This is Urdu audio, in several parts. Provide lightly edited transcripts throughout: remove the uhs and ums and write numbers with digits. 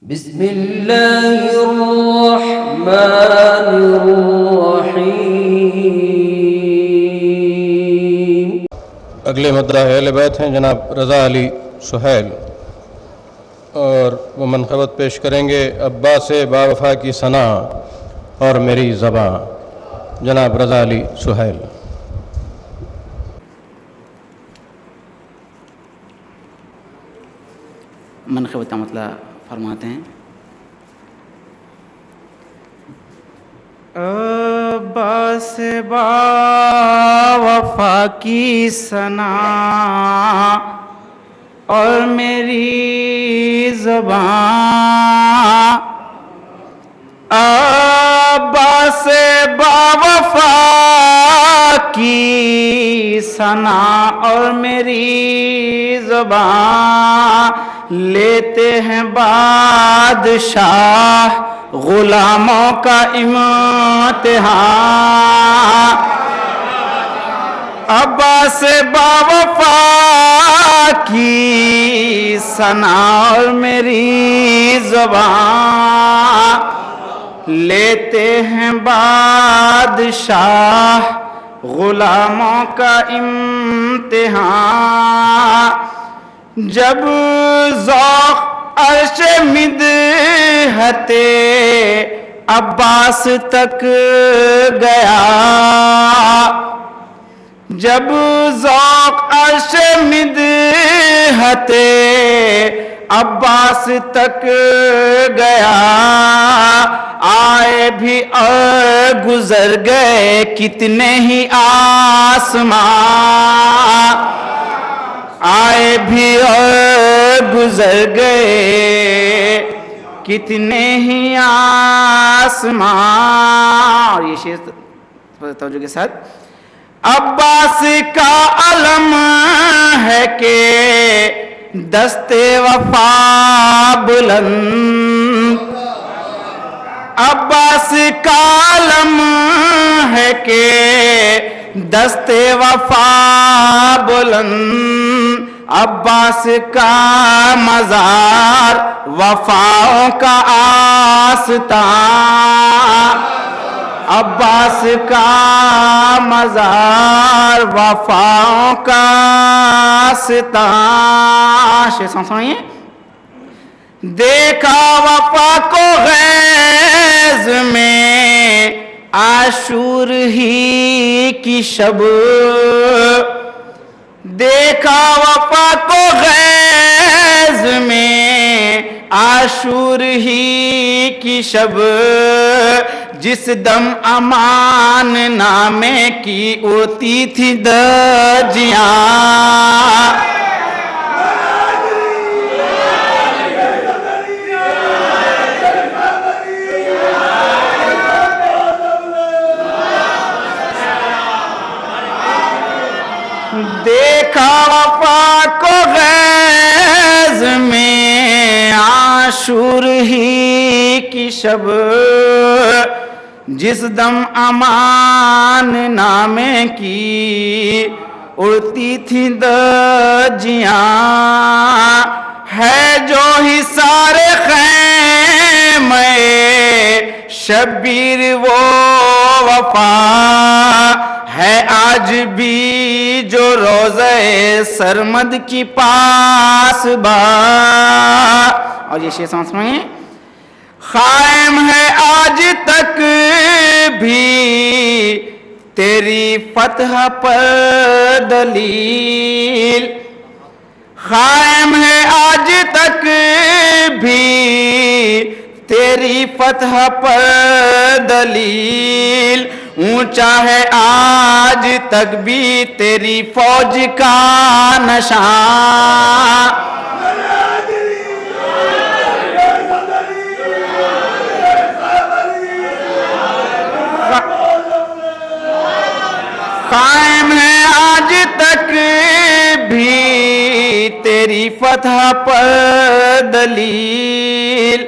بسم اللہ الرحمن الرحیم۔ اگلے مدعا اہل بیت ہیں جناب رضا علی سہیل، اور وہ منقبت پیش کریں گے عباس باوفا کی ثنا اور میری زباں، جناب رضا علی سہیل۔ منقبت کا مطلب فرماتے ہیں۔ عباس باوفا کی ثنا اور میری زبان، عباس باوفا کی ثنا اور میری زبان، لیتے ہیں بادشاہ غلاموں کا امتحان۔ عباس باوفا کی ثنا اور میری زبان، لیتے ہیں بادشاہ غلاموں کا امتحان۔ جب ذوق عرش مدحت عباس تک گیا، جب ذوق عرش مدحت عباس تک گیا، آئے بھی اور گزر گئے کتنے ہی آسمان، آئے بھی اور گزر گئے کتنے ہی آسمان۔ اور یہ شعر توجہ کے ساتھ، عباس کا علم ہے کہ دست وفا بلند، عباس کا علم ہے کہ دست وفا بلند، عباس کا مزار وفاؤں کا آستان، عباس کا مزار وفاؤں کا آستان۔ شعر سنائیے۔ دیکھا وفا کو غیظ میں عاشور ہی کی شب، دیکھا وفا کو غیظ میں عاشور ہی کی شب، جس دم امان نامے کی اڑتی تھی دھجیاں، دیکھا وفا کو غیظ میں عاشور ہی کی شب، جس دم امان نامے کی اڑتی تھی دھجیاں، ہے جو حصار خیمے شبیر وہ وفا، ہے آج بھی جو روضہ سرمد کی پاس با۔ اور یہ شعر سمجھ میں قائم ہے آج تک بھی تیری فتح پر دلیل، قائم ہے آج تک بھی تیری فتح پر دلیل، اونچا ہے آج تک بھی تیری فوج کا نشان، قائم ہے آج تک بھی تیری فتح پر دلیل،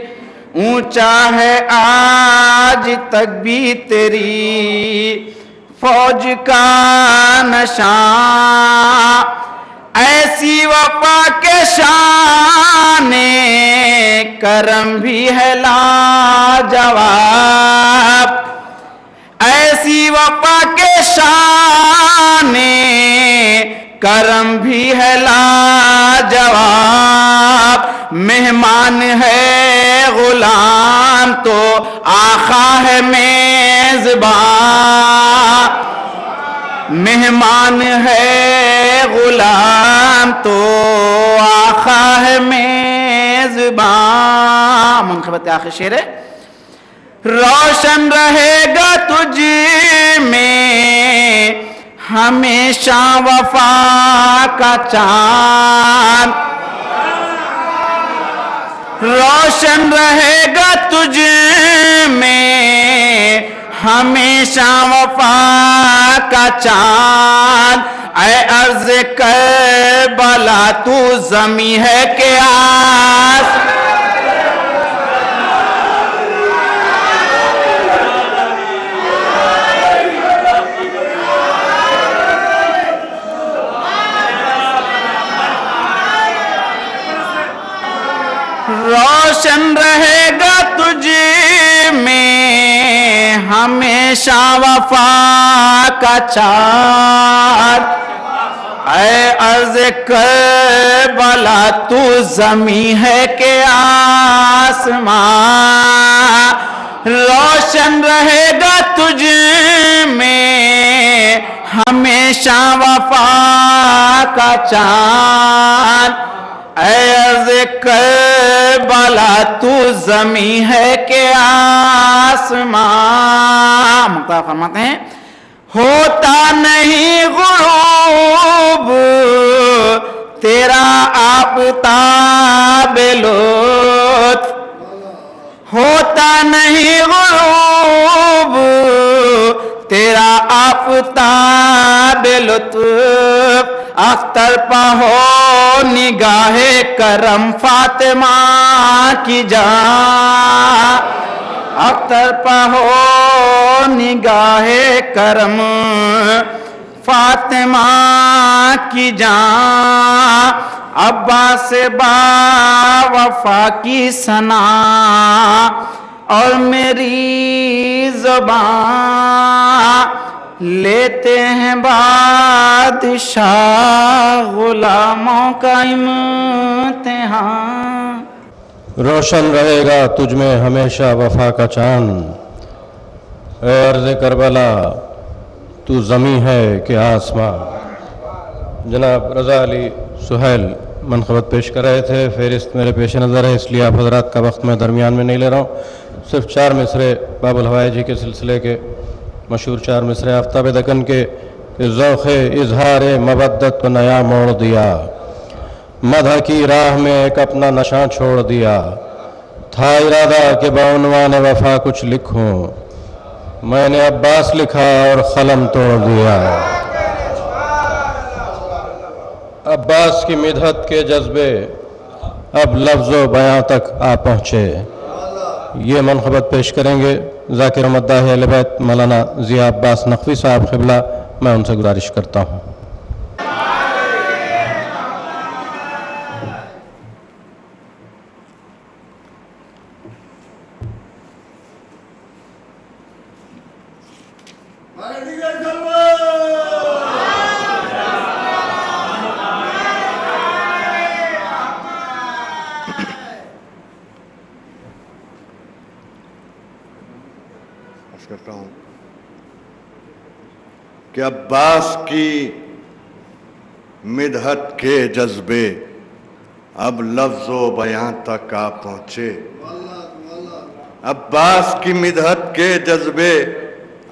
اونچا ہے آج تک بھی تیری فوج کا نشان، ایسی وفا کے شان کرم بھی ہے لاجواب، ایسی وفا کے شان کرم بھی ہے لاجواب، مہمان ہے غلام تو آقا ہے میزبان، مہمان ہے غلام تو آقا ہے میزبان۔ منقبت آخر شعر ہے، روشن رہے گا تجھ میں ہمیشہ وفا کا چاند، روشن رہے گا تجھ میں ہمیشہ وفا کا چاند، اے عرض کربلا تو زمیں ہے کہ آس، روشن رہے گا تجھ میں ہمیشہ وفا کا چاند، اے عرض کربلا تو زمیں ہے کہ آسمان، روشن رہے گا تجھ میں ہمیشہ وفا کا چاند، اے عرض کربلا تو زمیں ہے کہ آسمان۔ مقتدیٰ فرماتے ہیں، ہوتا نہیں غروب تیرا آفتاب لطف، ہوتا نہیں غروب تیرا آفتاب لطف، اختر پہ ہو نگاہ کرم فاطمہ کی جان، اختر پہ ہو نگاہ کرم فاطمہ کی جان، عباس با وفا کی ثنا اور میری زبان، لیتے ہیں بادشاہ غلاموں کا امتحان۔ روشن رہے گا تجھ میں ہمیشہ وفا کا چاند، اے عرض کربلا تو زمیں ہے کہ آسمان۔ جناب رضا علی سہیل منقبت پیش کر رہے تھے، فہرست میرے پیش نظر ہے، اس لیے آپ حضرات کا وقت میں درمیان میں نہیں لے رہا ہوں، صرف 4 مصرے باب الہوائے جی کے سلسلے کے مشہور 4 مصرے آفتاب دکن کے، کہ ذوق اظہار مودت کو نیا موڑ دیا، مدح کی راہ میں ایک اپنا نشاں چھوڑ دیا، تھا ارادہ کہ بعنوان وفا کچھ لکھوں، میں نے عباس لکھا اور قلم توڑ دیا۔ عباس کی مدحت کے جذبے اب لفظ و بیاں تک آ پہنچے، یہ منقبت پیش کریں گے ذاکر و مداح اہل بیت مولانا ضیاء عباس نقوی صاحب قبلہ، میں ان سے گزارش کرتا ہوں۔ کرتا ہوں کہ عباس کی مدحت کے جذبے اب لفظ و بیان تک آ پہنچے، عباس کی مدحت کے جذبے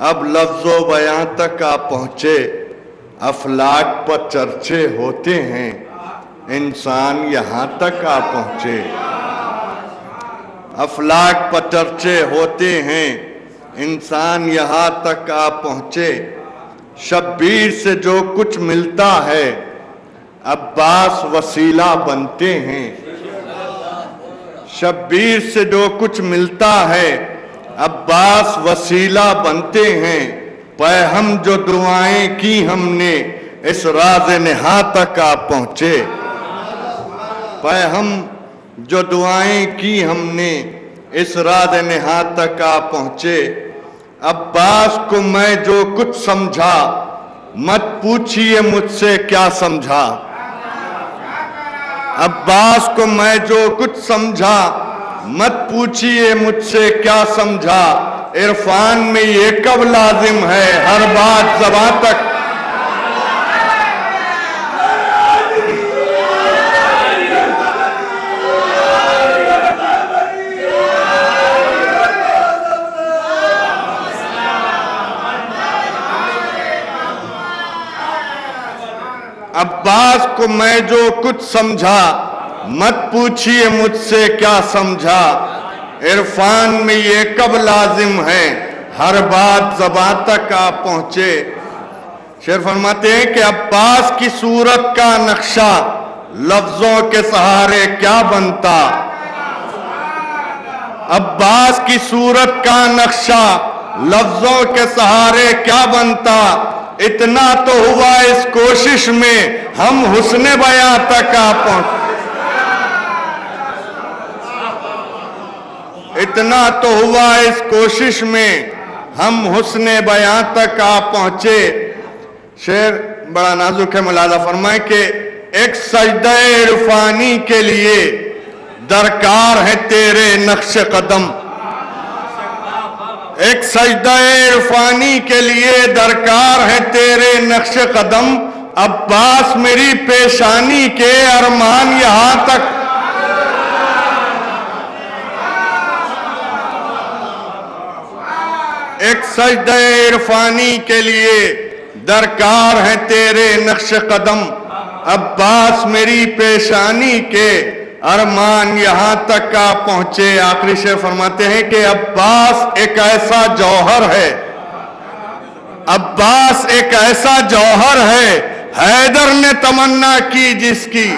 اب لفظ و بیان تک آ پہنچے، افلاک پر چرچے ہوتے ہیں انسان یہاں تک آ پہنچے، افلاک پر چرچے ہوتے ہیں انسان یہاں تک آ پہنچے، شبیر سے جو کچھ ملتا ہے عباس وسیلہ بنتے ہیں، شبیر سے جو کچھ ملتا ہے عباس وسیلہ بنتے ہیں، پہ ہم جو دعائیں کی ہم نے اس راز نہا تک آپ پہنچے. پائے ہم جو دعائیں کی ہم نے اس راز نہا تک آپ پہنچے. عباس کو میں جو کچھ سمجھا مت پوچھئے مجھ سے کیا سمجھا. عباس کو میں جو کچھ سمجھا مت پوچھئے مجھ سے کیا سمجھا. عرفان میں یہ کب لازم ہے ہر بات زباں تک. عباس کو میں جو کچھ سمجھا مت پوچھئے مجھ سے کیا سمجھا. عرفان میں یہ کب لازم ہے ہر بات زباں تک آپ پہنچے. شعر فرماتے ہیں کہ عباس کی صورت کا نقشہ لفظوں کے سہارے کیا بنتا. عباس کی صورت کا نقشہ لفظوں کے سہارے کیا بنتا. اتنا تو ہوا اس کوشش میں ہم حسن بیاں تک آپ پہنچے. اتنا تو ہوا اس کوشش میں ہم حسن بیاں تک آپ پہنچے. شعر بڑا نازک ہے, ملاحظہ فرمائیں کہ ایک سجدہ عرفانی کے لیے درکار ہے تیرے نقش قدم. ایک سجدہ عرفانی کے لیے درکار ہے تیرے نقش قدم. عباس میری پیشانی کے ارمان یہاں تک. ایک سجدہ عرفانی کے لیے درکار ہے تیرے نقش قدم. عباس میری پیشانی کے ارمان یہاں تک آپ پہنچے. آخری شعر فرماتے ہیں کہ عباس ایک ایسا جوہر ہے. عباس ایک ایسا جوہر ہے حیدر نے تمنا کی جس کی.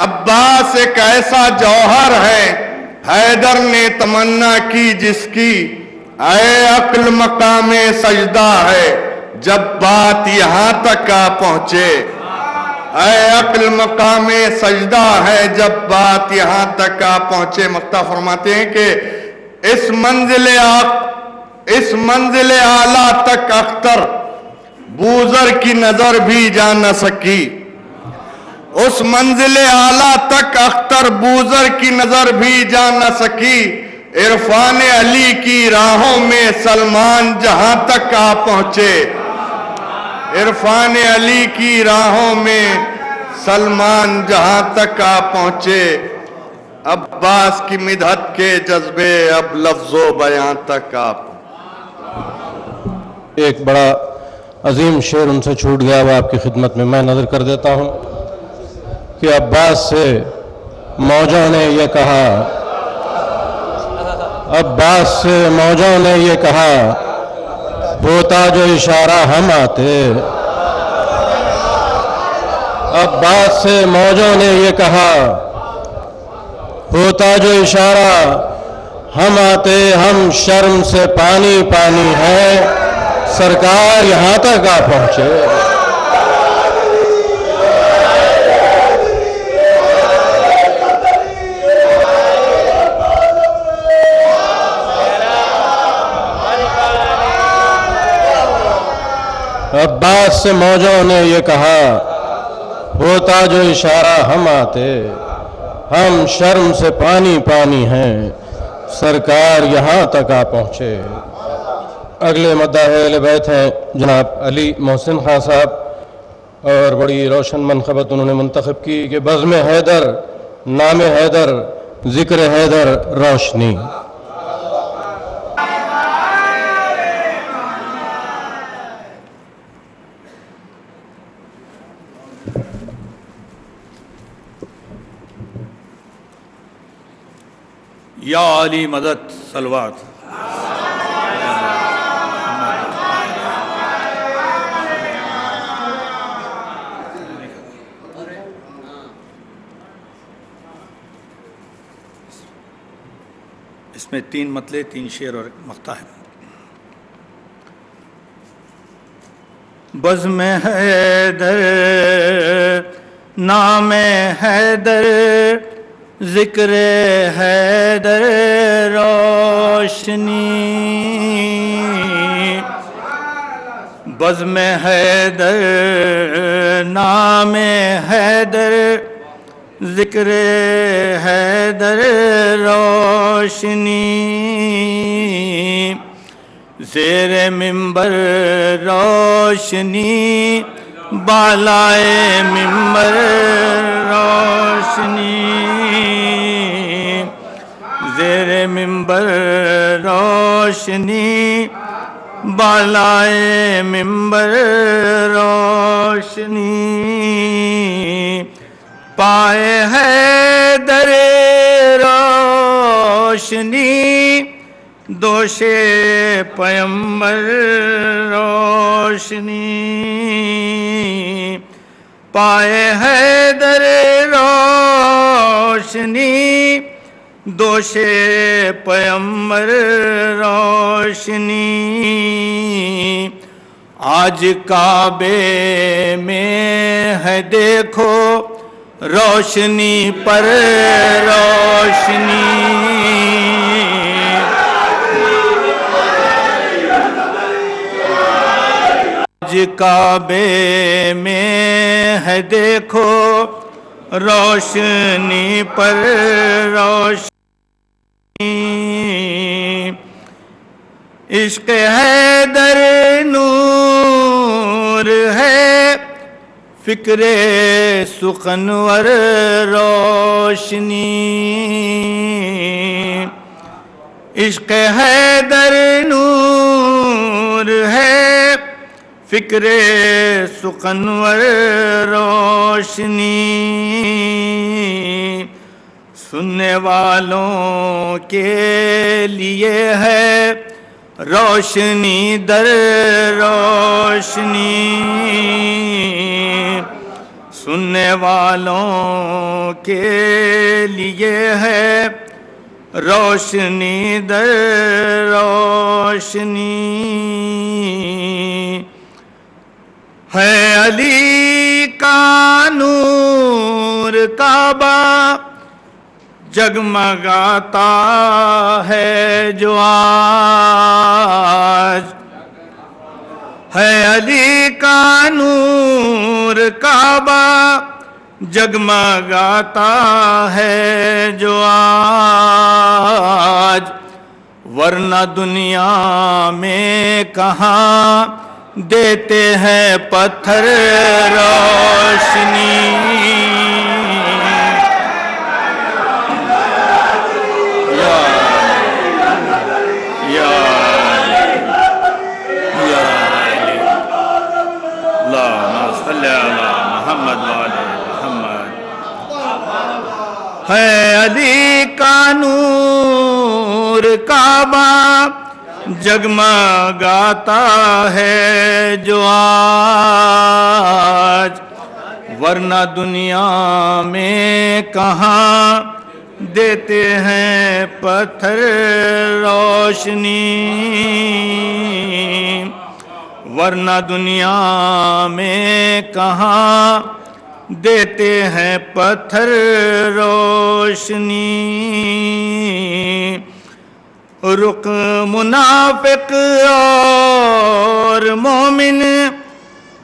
عباس ایک ایسا جوہر ہے حیدر نے تمنا کی جس کی. اے عقل مقام سجدہ ہے جب بات یہاں تک آ پہنچے. اے عقل مقام سجدہ ہے جب بات یہاں تک آ پہنچے. مقطع فرماتے ہیں کہ اس منزل اعلیٰ تک اختر بوزر کی نظر بھی جا نہ سکی. اس منزل اعلیٰ تک اختر بوزر کی نظر بھی جا نہ سکی. عرفان علی کی راہوں میں سلمان جہاں تک آ پہنچے. عرفان علی کی راہوں میں سلمان جہاں تک آ پہنچے. عباس کی مدحت کے جذبے اب لفظ و بیان تک آ پہنچے. ایک بڑا عظیم شعر ان سے چھوٹ گیا, وہ آپ کی خدمت میں میں نظر کر دیتا ہوں کہ عباس سے موجوں نے یہ کہا, عباس سے موجوں نے یہ کہا ہوتا جو اشارہ ہم آتے. عباس سے موجوں نے یہ کہا ہوتا جو اشارہ ہم آتے. ہم شرم سے پانی پانی ہیں سرکار یہاں تک آ پہنچے. عباس سے موجوں نے یہ کہا ہوتا جو اشارہ ہم آتے. ہم شرم سے پانی پانی ہیں سرکار یہاں تک آ پہنچے. اگلے مداح اہل بیت ہیں جناب علی محسن خان صاحب, اور بڑی روشن منقبت انہوں نے منتخب کی کہ بزم حیدر, نام حیدر, ذکر حیدر, روشنی. یا علی مدد صلوات. اس میں 3 مطلع 3 شعر اور ایک مقطع ہے. بزم حیدر نام حیدر ذکر حیدر روشنی. بزم حیدر نام حیدر ذکر حیدر روشنی. زیر ممبر روشنی بالائے ممبر روشنی. زیر ممبر روشنی بالائے ممبر روشنی. پائے حیدر روشنی دوش پیمبر روشنی. پائے حیدر روشنی دوش پیمبر روشنی. آج کعبے میں ہے دیکھو روشنی پر روشنی. آج کعبے میں ہے دیکھو روشنی پر روشنی. عشق حیدر نور ہے فکر سخنور روشنی. عشق حیدر نور ہے فکر سخنور روشنی. سننے والوں کے لیے ہے روشنی در روشنی. سننے والوں کے لیے ہے روشنی در روشنی. ہے علی کا نور کعبہ جگمگاتا ہے جو آج. ہے علی کا نور کعبہ جگمگاتا ہے جو آج. ورنہ دنیا میں کہاں دیتے ہیں پتھر روشنی. ہے علی کا نور کعبہ جگمگاتا ہے جو آج. ورنہ دنیا میں کہاں دیتے ہیں پتھر روشنی. ورنہ دنیا میں کہاں دیتے ہیں پتھر روشنی. رخ منافق اور مومن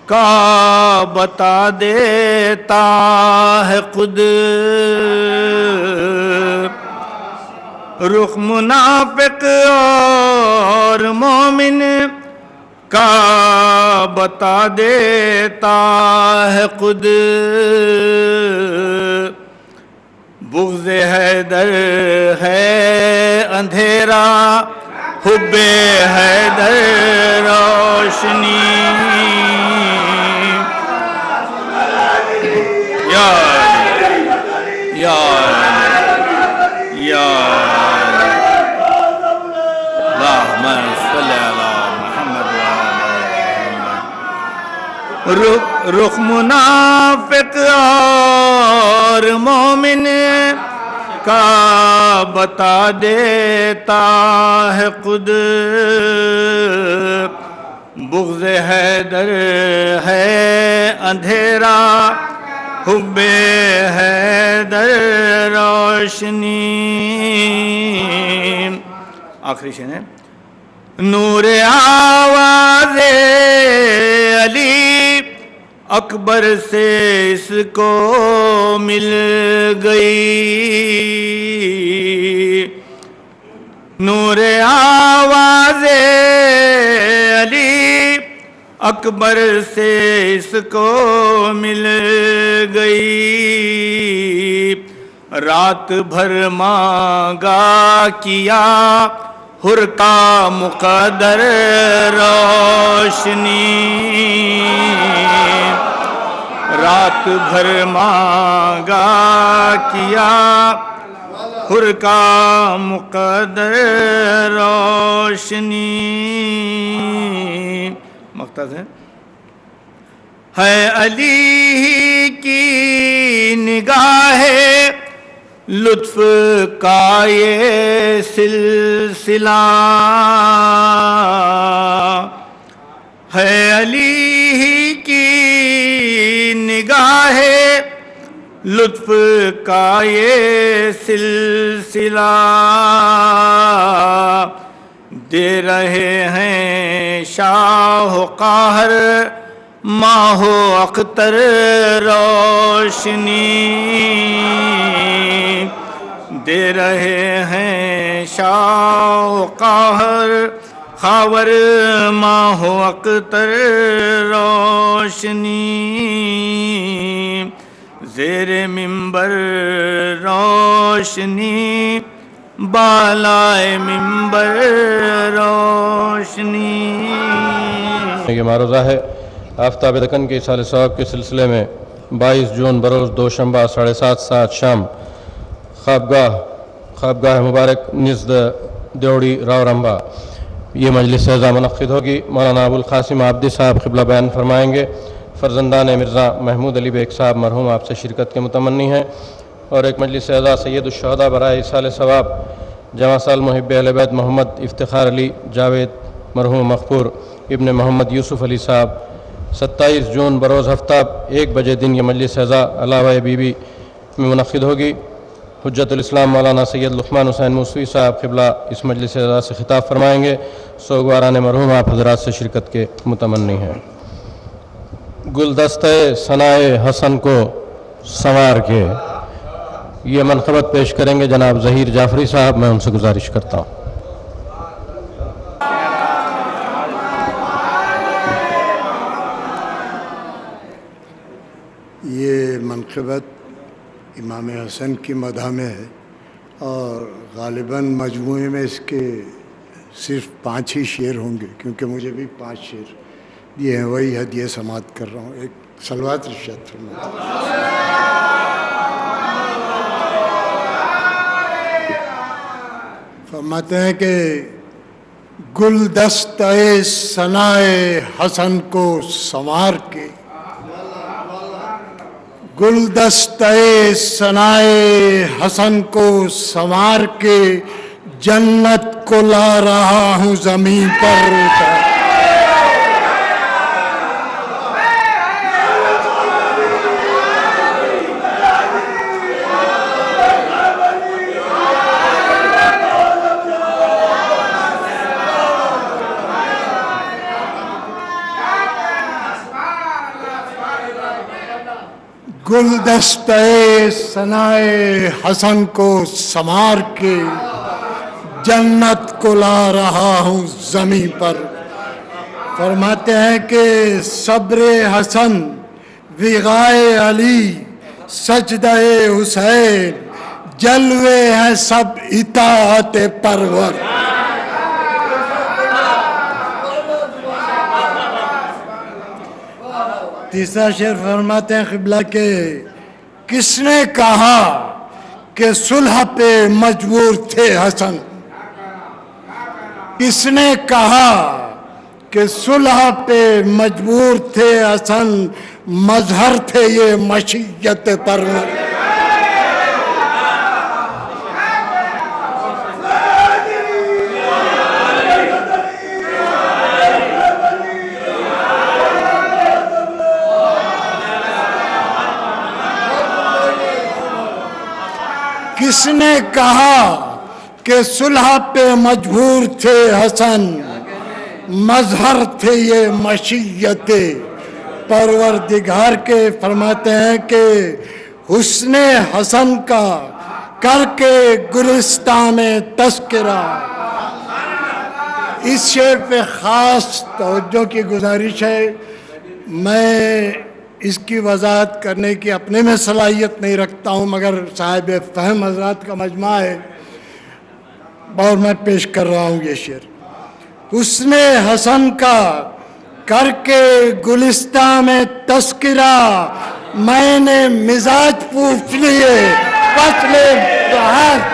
کا بتا دیتا ہے خود. رخ منافق اور مومن کا بتا دیتا ہے خود. بغض حیدر ہے اندھیرا حب حیدر روشنی. یا اللہم صلی علی محمد رخ منافق اور مومن کا بتا دیتا ہے خود، بغض حیدر ہے اندھیرا، حب حیدر روشنی۔ آخری شعر ہے نور آواز علی اکبر سے اس کو مل گئی، نور آواز علی اکبر سے اس کو مل گئی، رات بھر مانگا کیا حر کا مقدر روشنی، رات بھر مانگا کیا حر کا مقدر روشنی۔ مقطع ہے علی کی نگاہ لطف کا یہ سلسلہ، ہے علی کی نگاہ لطف کا یہ سلسلہ، دے رہے ہیں شاہ و قاہر ماہ و اختر روشنی، دے رہے ہیں شاہ و قاہر خاور ماہ و اختر روشنی، زیر منبر روشنی بالائے منبر روشنی۔ یہ معروضہ ہے آفتاب دکن کے سال ثواب کے سلسلے میں 22 جون بروز دوشنبہ 7:30 شام خوابگاہ مبارک نزد دیوڑی راو رمبا یہ مجلس اعزاز منعقد ہوگی۔ مولانا ابو القاسم عابدی صاحب قبلہ بیان فرمائیں گے۔ فرزندان مرزا محمود علی بیگ صاحب مرحوم آپ سے شرکت کے متمنی ہیں، اور ایک مجلس اعزاز سید الشہداء برائے ایصال ثواب جمع سال محب اہل بیت محمد افتخار علی جاوید مرحوم مغفور ابن محمد یوسف علی صاحب 27 جون بروز ہفتہ 1 بجے دن یہ مجلس اعزاز علاوہ بی بی میں منعقد ہوگی۔ حجت الاسلام مولانا سید لقمان حسین موسوی صاحب قبلہ اس مجلس اعزاز سے خطاب فرمائیں گے۔ سوگواران مرحوم آپ حضرات سے شرکت کے متمنی ہیں۔ گلدستہ ثنائے حسن کو سنوار کے یہ منقبت پیش کریں گے جناب ظہیر جعفری صاحب، میں ان سے گزارش کرتا ہوں۔ یہ منقبت امام حسن کی مدح میں ہے، اور غالباً مجموعے میں اس کے صرف 5 ہی شعر ہوں گے، کیونکہ مجھے بھی 5 شعر دیے ہیں، وہی ہدیہ سماعت کر رہا ہوں۔ ایک صلوات ارشاد فرمائیں۔ فرماتے ہیں کہ گلدستہ ثنائے حسن کو سنوار کے، گلدستہ ثنائے حسن کو سنوار کے جنت کو لا رہا ہوں زمین پر اتار۔ گلدستہ ثنائے حسن کو سنوار کے جنت کو لا رہا ہوں زمین پر۔ فرماتے ہیں کہ صبر حسن وغائے علی سجدہ حسین جلوے ہیں سب اطاعت پرور۔ تیسرا شعر فرماتے ہیں قبلہ کے کس نے کہا کہ صلح پہ مجبور تھے حسن، کس نے کہا کہ صلح پہ مجبور تھے حسن، مظہر تھے یہ مشیت پرور۔ کس نے کہا کہ صلح پہ مجبور تھے حسن، مظہر تھے یہ مشیت پروردگار کے. فرماتے ہیں کہ حسن حسن کا کر کے گلستان میں تذکرہ. اس شعر پہ خاص توجہ کی گزارش ہے. میں اس کی وضاحت کرنے کی اپنے میں صلاحیت نہیں رکھتا ہوں، مگر صاحب فہم حضرات کا مجمع ہے اور میں پیش کر رہا ہوں یہ شعر. حسن حسن کا کر کے گلستان میں تذکرہ، میں نے مزاج پوچھ لیے فصل بہار.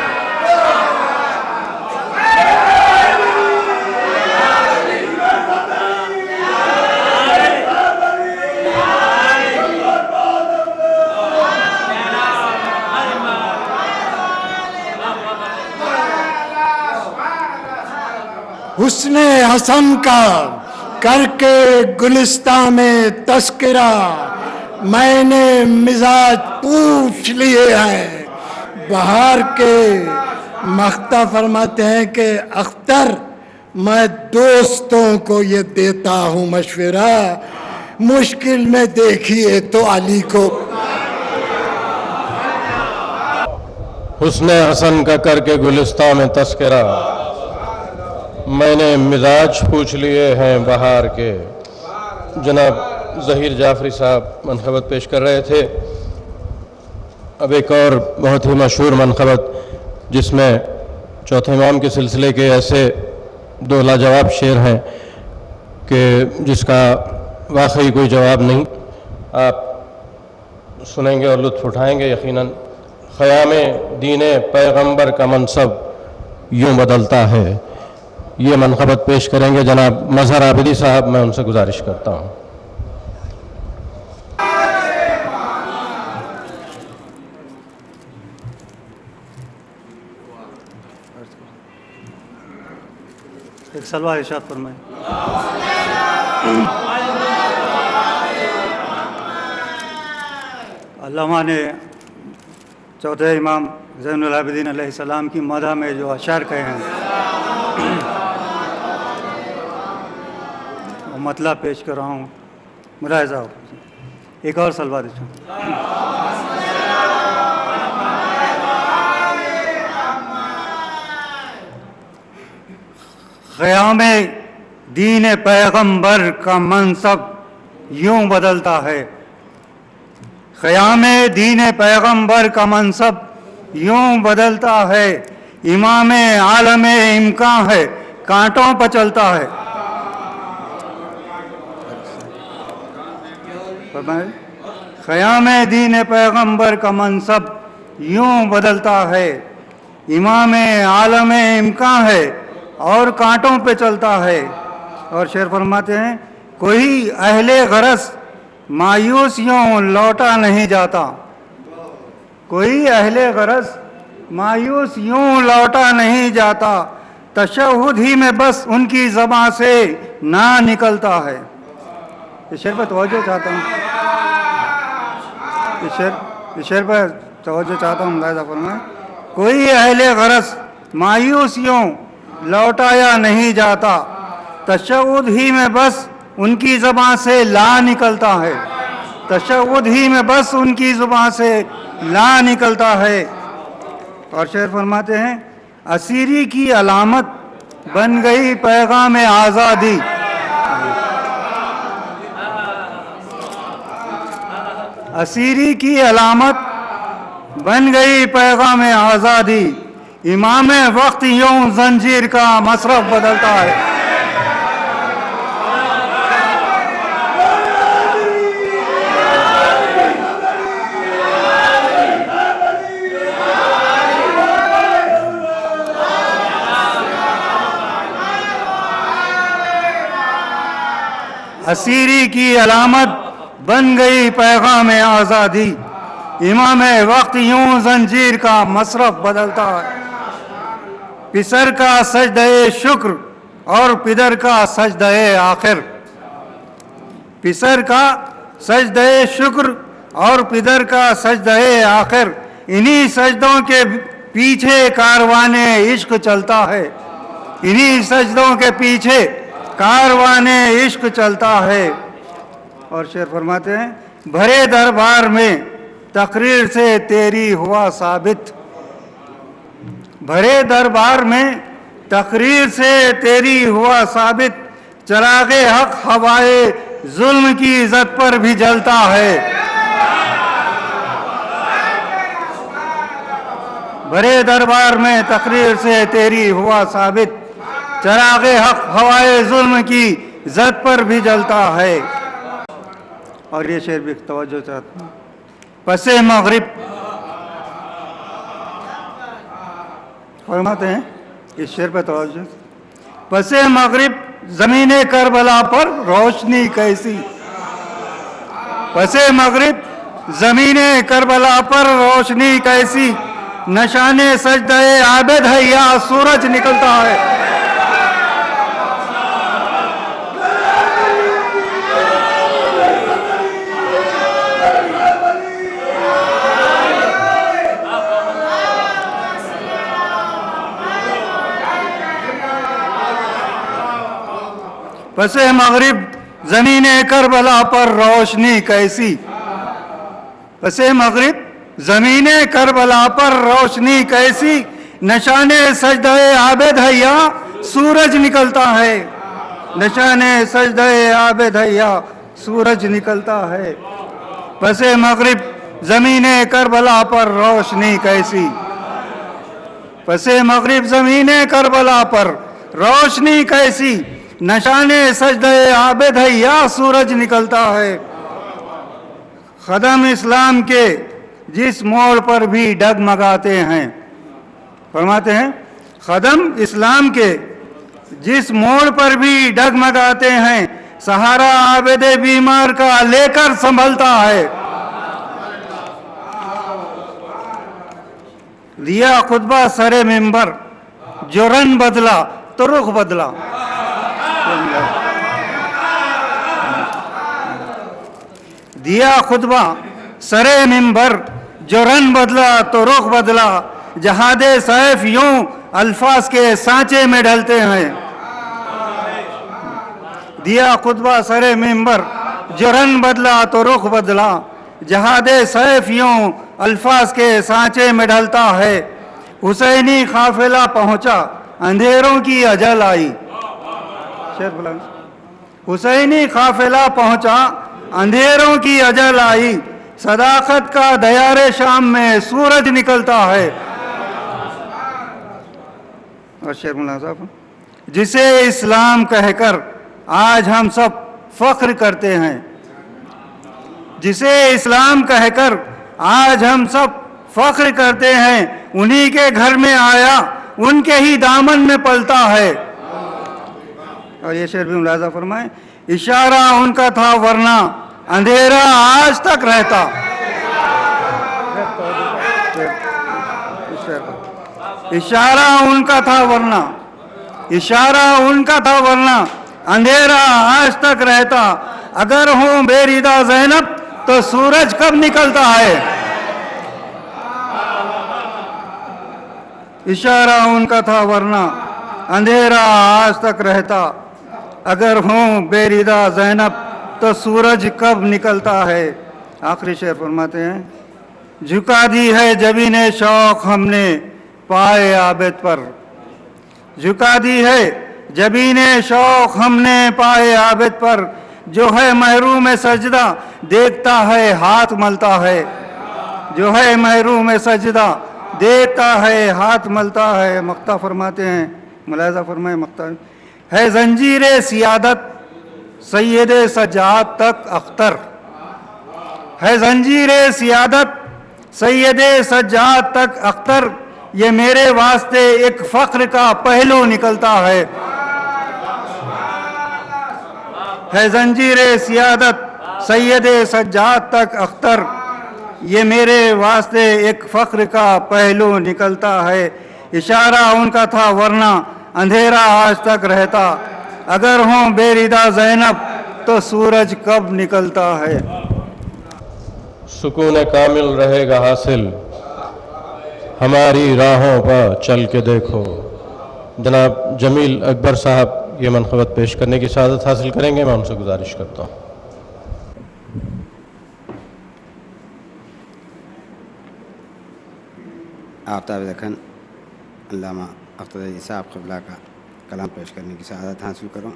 حسن حسن کا کر کے گلستان میں تذکرہ، میں نے مزاج پوچھ لیے ہیں بہار کے. مختہ فرماتے ہیں کہ اختر میں دوستوں کو یہ دیتا ہوں مشورہ، مشکل میں دیکھیے تو علی کو. حسن حسن کا کر کے گلستان میں تذکرہ، میں نے مزاج پوچھ لیے ہیں بہار کے. جناب ظہیر جعفری صاحب منقبت پیش کر رہے تھے. اب ایک اور بہت ہی مشہور منقبت جس میں چوتھے امام کے سلسلے کے ایسے دو لاجواب شعر ہیں کہ جس کا واقعی کوئی جواب نہیں. آپ سنیں گے اور لطف اٹھائیں گے یقیناً. خیام دین پیغمبر کا منصب یوں بدلتا ہے. یہ منقبت پیش کریں گے جناب مظہر عابدی صاحب. میں ان سے گزارش کرتا ہوں. ایک سلوہ ارشاد فرمائیں. علامہ نے چوتھے امام زین العابدین علیہ السلام کی مدح میں جو اشعار کہے ہیں وہ مطلب پیش کر رہا ہوں، ملاحظہ ہو. ایک اور سلوہ ارشاد. قیام دین پیغمبر کا منصب یوں بدلتا ہے. قیام دین پیغمبر کا منصب یوں بدلتا ہے. امام عالم امکان ہے، کانٹوں پہ چلتا ہے. قیام دین پیغمبر کا منصب یوں بدلتا ہے. امام عالم امکان ہے اور کانٹوں پہ چلتا ہے. اور شعر فرماتے ہیں کوئی اہل غرض مایوس یوں لوٹا نہیں جاتا. کوئی اہل غرض مایوس یوں لوٹا نہیں جاتا. تشہد ہی میں بس ان کی زبان سے نہ نکلتا ہے. اس شعر پر توجہ چاہتا ہوں. اس شعر پر توجہ چاہتا ہوں. ملاحظہ فرمائیں. کوئی اہل غرض مایوس یوں لوٹایا نہیں جاتا. تشہد ہی میں بس ان کی زبان سے لا نکلتا ہے. تشہد ہی میں بس ان کی زبان سے لا نکلتا ہے. اور شعر فرماتے ہیں اسیری کی علامت بن گئی پیغام آزادی. اسیری کی علامت بن گئی پیغام آزادی. امام وقت یوں زنجیر کا مصرف بدلتا ہے. اسیری کی علامت بن گئی پیغام آزادی. امام وقت یوں زنجیر کا مصرف بدلتا ہے. پسر کا سجدہ شکر اور پدر کا سجدہ آخر. پسر کا سجدہ شکر اور پدر کا سجدہ آخر. انہی سجدوں کے پیچھے کاروان عشق چلتا ہے، انہی سجدوں کے پیچھے کاروان عشق چلتا ہے۔ اور شعر فرماتے ہیں بھرے دربار میں تقریر سے تیری ہوا ثابت، بھرے دربار میں تقریر سے تیری ہوا ثابت، چراغ حق ہوائے ظلم کی عزت پر بھی جلتا ہے۔ بھرے دربار میں تقریر سے تیری ہوا ثابت، چراغ حق ہوائے ظلم کی عزت پر بھی جلتا ہے۔ اور یہ شعر بھی توجہ چاہتا ہوں، پس مغرب فرماتے ہیں اس شعر پہ توجہ، پس مغرب زمین کربلا پر روشنی کیسی، پس مغرب زمین کربلا پر روشنی کیسی، نشان سجدہ عابد ہے یا سورج نکلتا ہے۔ پس مغرب زمین کربلا پر روشنی کیسی، پس مغرب زمین کربلا پر روشنی کیسی، نشان سجدہ عابد ہے یا سورج نکلتا ہے، نشان سجدہ عابد ہے یا سورج نکلتا ہے۔ پس مغرب زمین کربلا پر روشنی کیسی، پس مغرب زمین کربلا پر روشنی کیسی، نشان سجدہ عابد ہے یا سورج نکلتا ہے۔ خدم اسلام کے جس موڑ پر بھی ڈگمگاتے ہیں، فرماتے ہیں خدم اسلام کے جس موڑ پر بھی ڈگمگاتے ہیں، سہارا عابد بیمار کا لے کر سنبھلتا ہے۔ دیا خطبہ سر منبر، جو رنگ بدلا تو رخ بدلا، دیا خطبہ سر منبر، جو رنگ بدلا تو رخ بدلا، جہاد سیف یوں الفاظ کے سانچے میں ڈھلتے ہیں۔ دیا خطبہ سر منبر، جو رنگ بدلا تو رخ بدلا، جہاد سیف یوں الفاظ کے سانچے میں ڈھلتا ہے۔ حسینی قافلہ پہنچا اندھیروں کی اجل آئی، حسینی قافلہ پہنچا اندھیروں کی اجل آئی، صداقت کا دیار شام میں سورج نکلتا ہے۔ اور شعر ملاحظہ، جسے اسلام کہہ کر آج ہم سب فخر کرتے ہیں، جسے اسلام کہہ کر آج ہم سب فخر کرتے ہیں، انہی کے گھر میں آیا ان کے ہی دامن میں پلتا ہے۔ اور یہ شعر بھی ملاحظہ فرمائیں، اشارہ ان کا تھا ورنہ اندھیرا آج تک رہتا، اشارہ ان کا تھا ورنہ، اشارہ ان کا تھا ورنہ اندھیرا آج تک رہتا، اگر ہوں بے ردا زینب تو سورج کب نکلتا ہے۔ اشارہ ان کا تھا ورنہ اندھیرا آج تک رہتا، اگر ہوں بے ردا زینب تو سورج کب نکلتا ہے۔ آخری شعر فرماتے ہیں، جھکا دی ہے جبین شوق ہم نے پائے عابد پر، جھکا دی ہے جبین شوق ہم نے پائے عابد پر، جو ہے محروم سجدہ دیکھتا ہے ہاتھ ملتا ہے، جو ہے محروم سجدہ دیکھتا ہے ہاتھ ملتا ہے۔ مقطع فرماتے ہیں، ملاحظہ فرمائے مقطع، ہے زنجیر سیادت سید سجاد تک اختر، ہے زنجیر سیادت سید سجاد تک اختر، یہ میرے واسطے ایک فخر کا پہلو نکلتا ہے۔ ہے زنجیر سیادت سید سجاد تک اختر، یہ میرے واسطے ایک فخر کا پہلو نکلتا ہے۔ اشارہ ان کا تھا ورنہ اندھیرا آج تک رہتا، اگر ہوں بے ردا زینب تو سورج کب نکلتا ہے۔ سکون کامل رہے گا حاصل، ہماری راہوں پر چل کے دیکھو. جناب جمیل اکبر صاحب یہ منقبت پیش کرنے کی سعادت حاصل کریں گے. میں ان سے گزارش کرتا ہوں. آفتاب دکن علامہ اختر علی صاحب قبلہ کا کلام پیش کرنے کی سعادت حاصل کروں.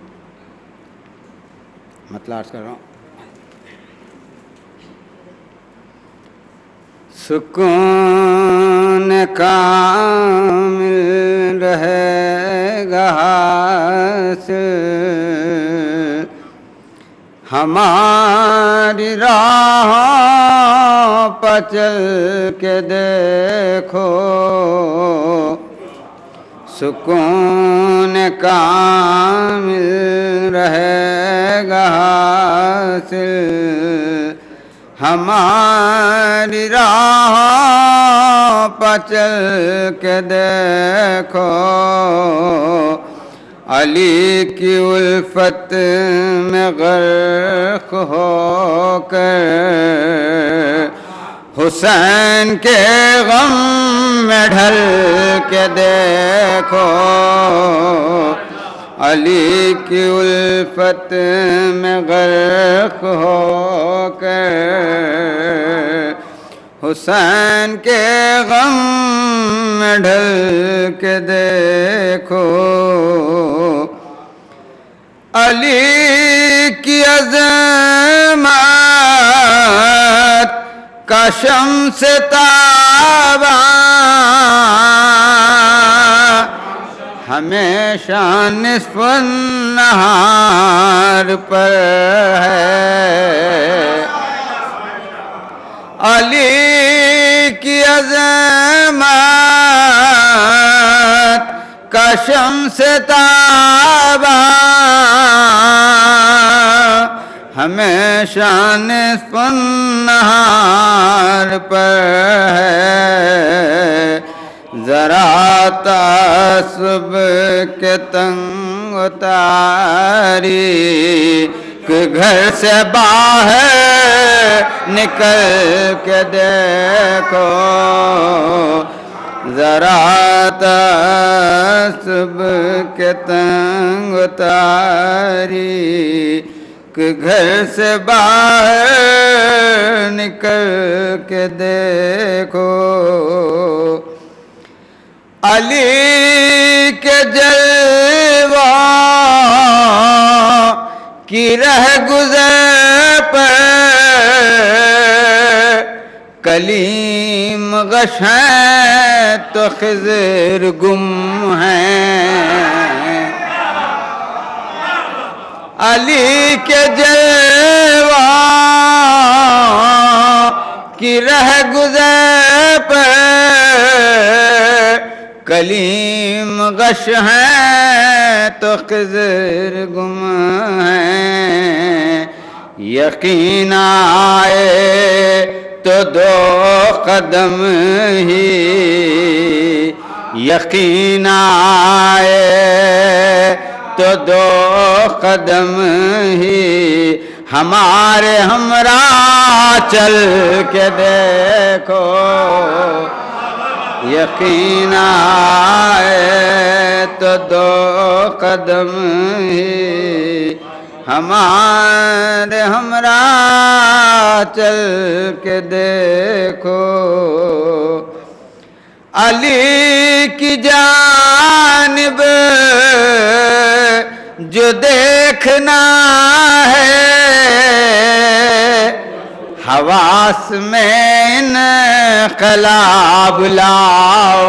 مطلع عرض کر رہا ہوں. سکون کامل رہے گا حاصل ہماری راہوں پر چل کے دیکھو. سکون کامل رہے گا حاصل ہماری راہوں پر چل کے دیکھو. علی کی الفت میں غرق ہو کر حسین کے غم میں ڈھل کے دیکھو. علی کی الفت میں غرق ہو کر حسین کے غم میں ڈھل کے دیکھو. علی کی عظمت کا شمس تاباں ہمیشہ نصف النہار پر ہے. علی کی عظمت کا شمس تاباں ہمیشہ نصف النہار پر ہے. ذرا تعصب کے تنگ و تاریک گھر سے باہر نکل کے دیکھو. ذرا تعصب کے تنگ و تاریک گھر سے باہر نکل کے دیکھو. علی کے جلوہ کی رہ گزر پر کلیم غش ہیں تو خضر گم ہیں. علی کے جلوہ کی رہ گزر پر کلیم غش ہیں تو خضر گم ہیں. یقین آئے تو دو قدم ہی یقین آئے تو دو قدم ہی ہمارے ہمراہ چل کے دیکھو. یقین آئے تو دو قدم ہی ہمارے ہمراہ چل کے دیکھو. علی کی جانب جو دیکھنا ہے حواس میں انقلاب لاؤ.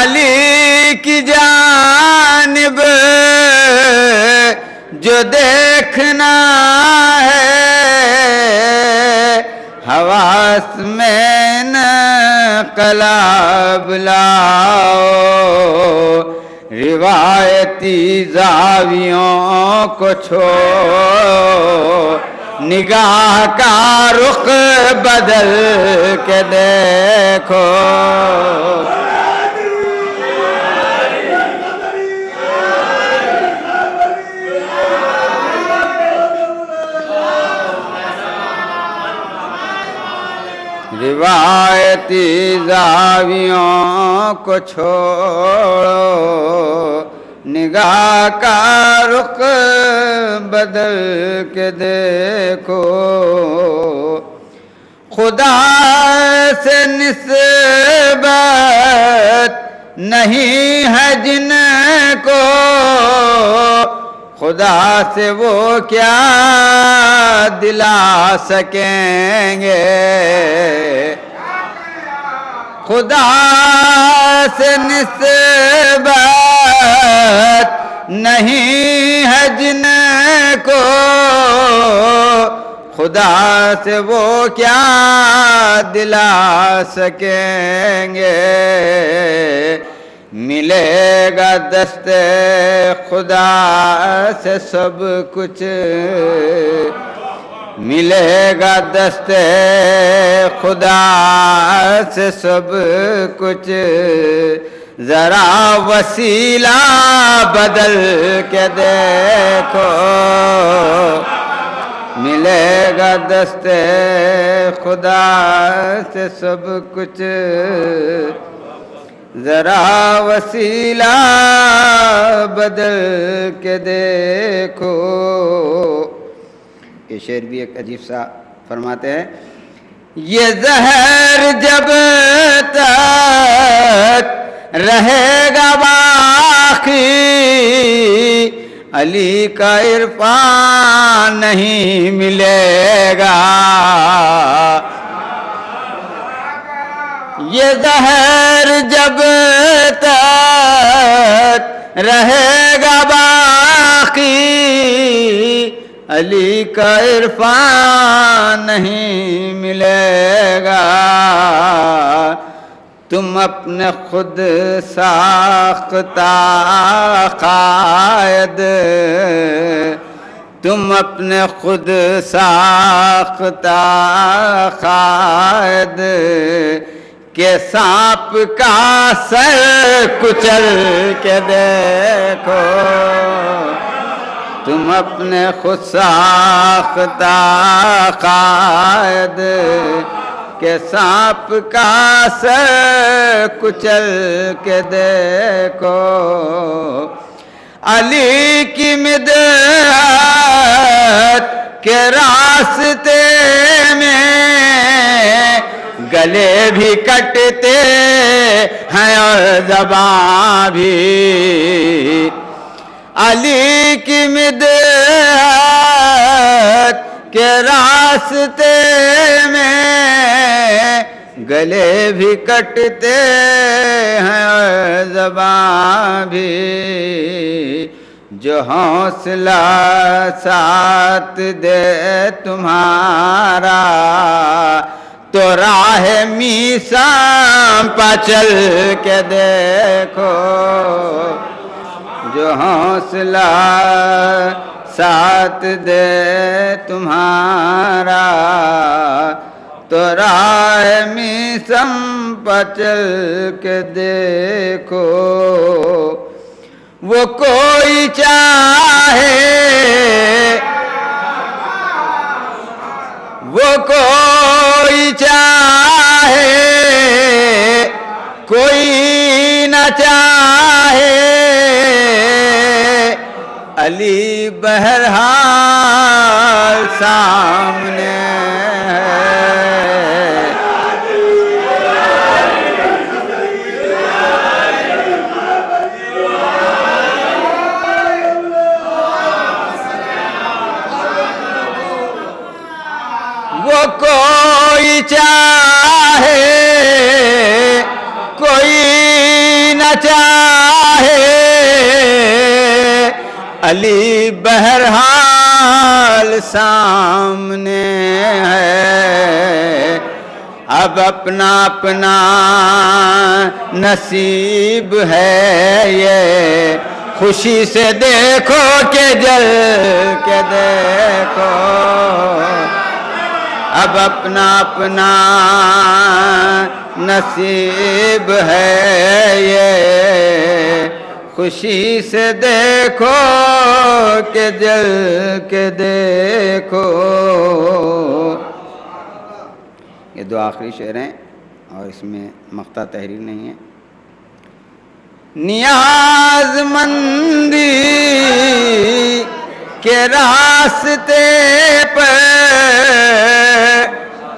علی کی جانب جو دیکھنا ہے حواس میں انقلاب لاؤ. روایتی زاویوں کو چھوڑ نگاہ کا رخ بدل کے دیکھو. کہتی زاویوں کو چھوڑو، نگاہ کا رخ بدل کے دیکھو، خدا سے نسبت نہیں ہے جن کو، خدا سے وہ کیا دلا سکیں گے، خدا سے نسبت نہیں ہے جن کو، خدا سے وہ کیا دلا سکیں گے، ملے گا دست خدا سے سب کچھ، ملے گا دست خدا سے سب کچھ، ذرا وسیلہ بدل کے دیکھو، ملے گا دست خدا سے سب کچھ، ذرا وسیلہ بدل کے دیکھو۔ یہ شعر بھی ایک عجیب سا فرماتے ہیں، یہ زہر جب تک رہے گا باقی، علی کا عرفان نہیں ملے گا، یہ زہر جب تک رہے گا باقی، علی کا عرفان نہیں ملے گا، تم اپنے خود ساختہ قائد، تم اپنے خود ساختہ قائد کہ سانپ کا سر کچل کے دیکھو، تم اپنے خود ساختہ قائد کہ سانپ کا سر کچل کے دیکھو، علی کی مدحت کے راستے میں گلے بھی کٹتے ہیں اور زبان بھی، علی کی مدحت کے راستے میں گلے بھی کٹتے ہیں اور زبان بھی، جو حوصلہ ساتھ دے تمہارا تو راہ میثاق پہ چل کے دیکھو، جو حوصلہ ساتھ دے تمہارا تو راہ میثاق پہ چل کے دیکھو، وہ کوئی چاہے وہ کوئی چاہے کوئی نہ چاہے، علی بہرحال سامنے ہے، وہ کوئی چاہے کوئی نہ چاہے، علی بہرحال سامنے ہے، اب اپنا اپنا نصیب ہے یہ، خوشی سے دیکھو کہ جل کے دیکھو، اب اپنا اپنا نصیب ہے یہ، خوشی سے دیکھو کہ جل کے دیکھو۔ یہ دو آخری شعر ہیں اور اس میں مقطع تحریر نہیں ہے. نیاز مندی کے راستے پر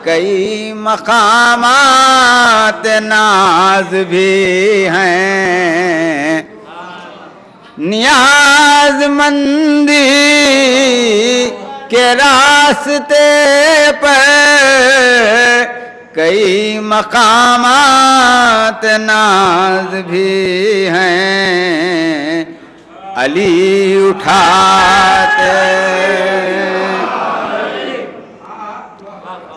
کئی مقامات ناز بھی ہیں. نیاز مندی کے راستے پر کئی مقامات ناز بھی ہیں. علی اٹھاتے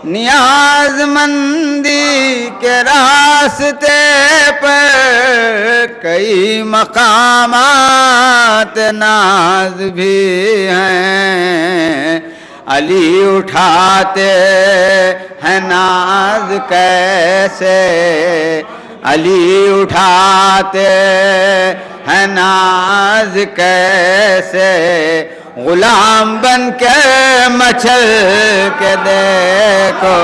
نیاز مندی کے راستے پر کئی مقامات ناز بھی ہیں. علی اٹھاتے ہیں ناز کیسے, علی اٹھاتے ہیں ناز کیسے, غلام بن کے مچل کے دیکھو.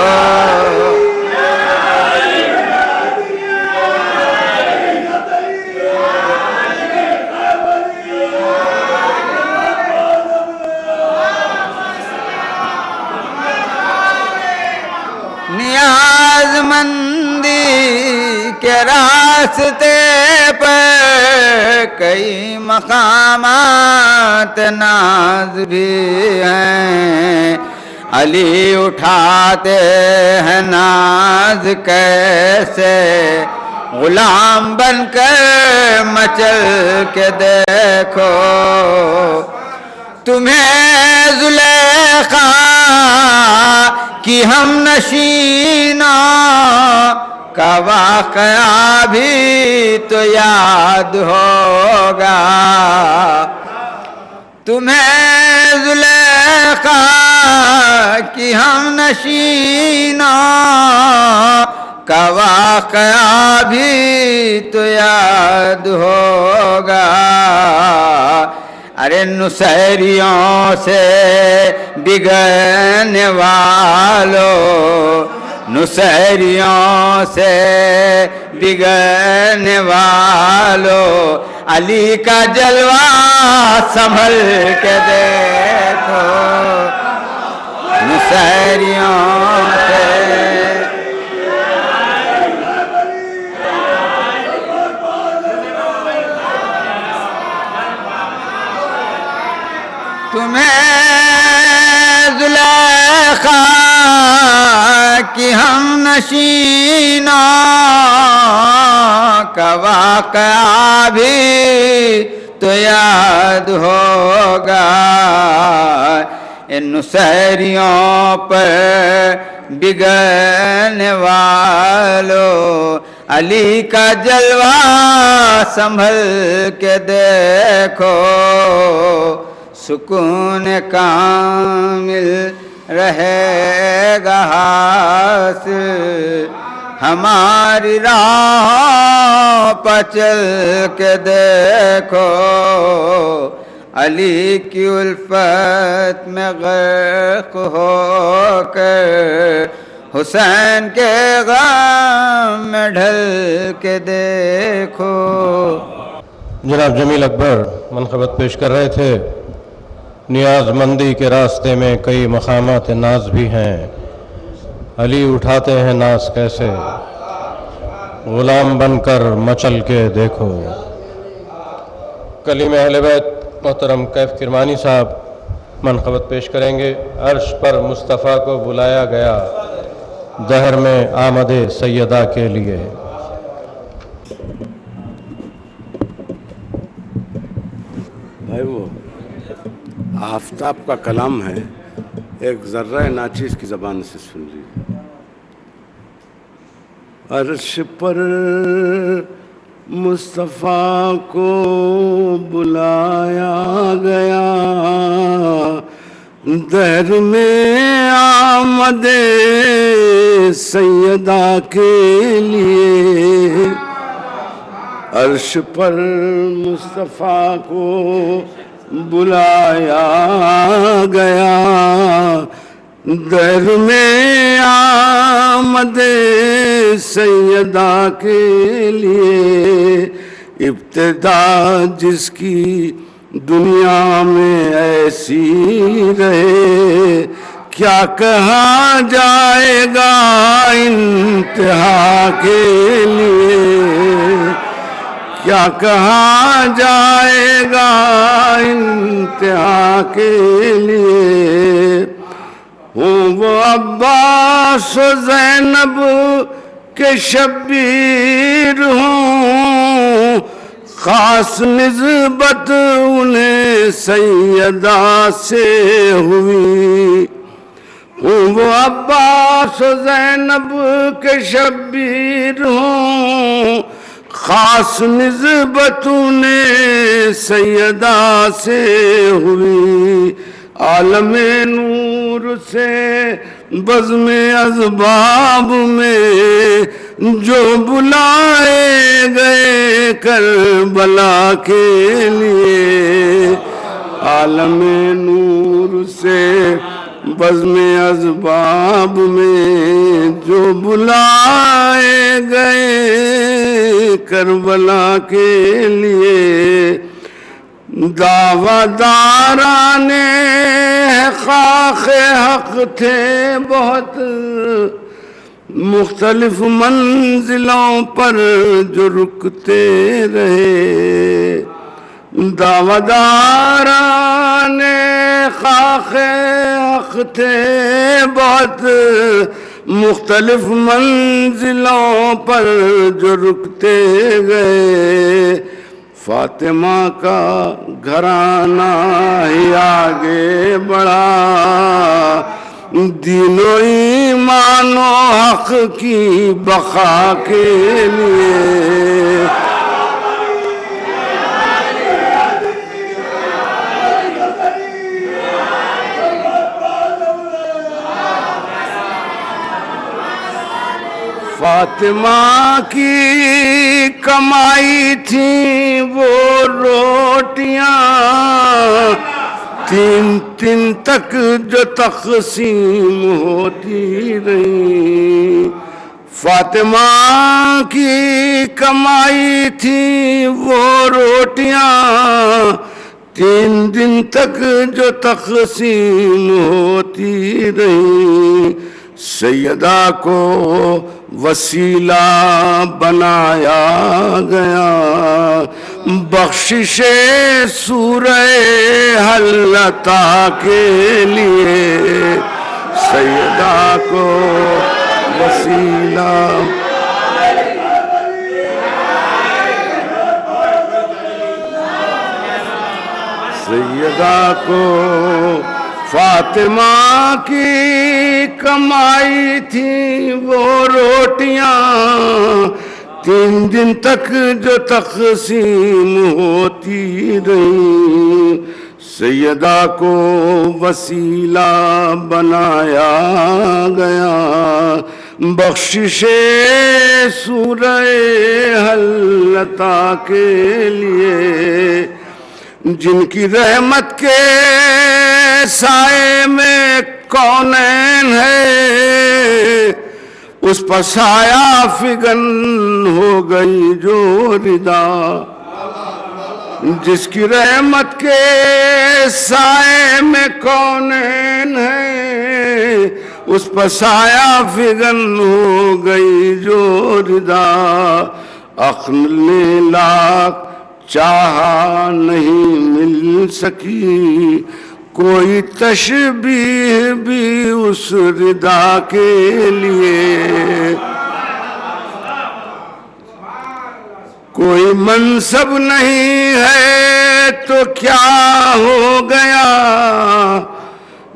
نیاز مندی کے راستے پر کئی مقامات ناز بھی ہیں. علی اٹھاتے ہیں ناز کیسے, غلام بن کر مچل کے دیکھو. تمہیں زلیخا کی ہم نشینوں کا واقعہ بھی تو یاد ہوگا. تمہیں زلیخا کی ہم نشینوں کا واقعہ بھی تو یاد ہوگا. ارے نصیریوں سے بگڑنے والوں, نصیریوں سے بگڑنے والوں, علی کا جلوہ سنبھل کے دیکھو. نصیریوں سے تمہیں زلیخا کی ہم نشینوں کا واقعہ بھی تو یاد ہوگا. ان نصیریوں پر بگڑنے والوں, علی کا جلوہ سنبھل کے دیکھو. سکون کامل رہے گا حاصل ہماری راہوں پر چل کے دیکھو. علی کی الفت میں غرق ہو کر حسین کے غم میں ڈھل کے دیکھو. جناب جمیل اکبر منقبت پیش کر رہے تھے. نیاز مندی کے راستے میں کئی مقامات ناز بھی ہیں. علی اٹھاتے ہیں ناز کیسے, غلام بن کر مچل کے دیکھو. کلیم اہل بیت محترم کیف کرمانی صاحب منقبت پیش کریں گے. عرش پر مصطفیٰ کو بلایا گیا, دہر میں آمد سیدہ کے لیے. بھائی وہ آفتاب کا کلام ہے, ایک ذرہ ناچیز کی زبان سے سن لیجیے. عرش پر مصطفیٰ کو بلایا گیا, دہر میں آمد سیدہ کے لیے. عرش پر مصطفیٰ کو بلایا گیا, در میں آمد سیدہ کے لیے ابتدا جس کی دنیا میں ایسی رہے، کیا کہا جائے گا انتہا کے لیے، کیا کہا جائے گا انتہا کے لیے۔ ہوں وہ عباس و زینب کے شبیر ہوں، خاص نسبت انہیں سیدہ سے ہوئی۔ ہوں وہ عباس و زینب کے شبیر ہوں، خاص نسبت انہیں سیدہ سے ہوئی۔ عالم نور سے بزم اسباب میں جو بلائے گئے کربلا کے لیے، عالم نور سے بزم اسباب میں جو بلائے گئے کربلا کے لیے۔ دعویٰ داران خاک حق تھے بہت، مختلف منزلوں پر جو رکتے رہے۔ دعویٰ داران خاک حق تھے بہت، مختلف منزلوں پر جو رکتے گئے۔ فاطمہ کا گھرانہ ہی آگے بڑھا، دین و ایمان و حق کی بقا کے لیے۔ فاطمہ کی کمائی تھی وہ روٹیاں، تین دن تک جو تقسیم ہوتی رہی۔ فاطمہ کی کمائی تھی وہ روٹیاں، تین دن تک جو تقسیم ہوتی رہی۔ سیدہ کو وسیلہ بنایا گیا، بخشش سورہ حل عطا کے لیے۔ سیدہ کو وسیلہ سیدہ کو فاطمہ کی کمائی تھی وہ روٹیاں، تین دن تک جو تقسیم ہوتی رہی۔ سیدہ کو وسیلہ بنایا گیا، بخشش سورہ حل عطا کے لیے۔ جن کی رحمت کے سائے میں کونین ہے، اس پر سایہ فگن ہو گئی جو ردا۔ جس کی رحمت کے سائے میں کونین ہے، اس پر سایہ فگن ہو گئی جو ردا۔ عقل نے لاکھ چاہا نہیں مل سکی کوئی تشبیہ بھی اس ردا کے لیے۔ کوئی منصب نہیں ہے تو کیا ہو گیا،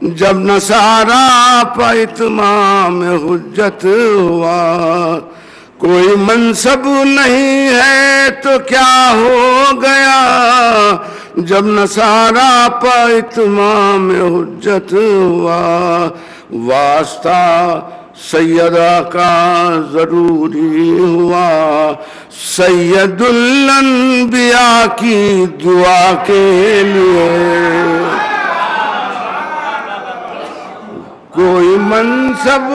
جب نصارا پہ اتمام حجت ہوا۔ کوئی منصب نہیں ہے تو کیا ہو گیا، جب نصارا پہ اتمام حجت ہوا۔ واسطہ سیدہ کا ضروری ہوا، سید الانبیاء کی دعا کے لیے۔ کوئی منصب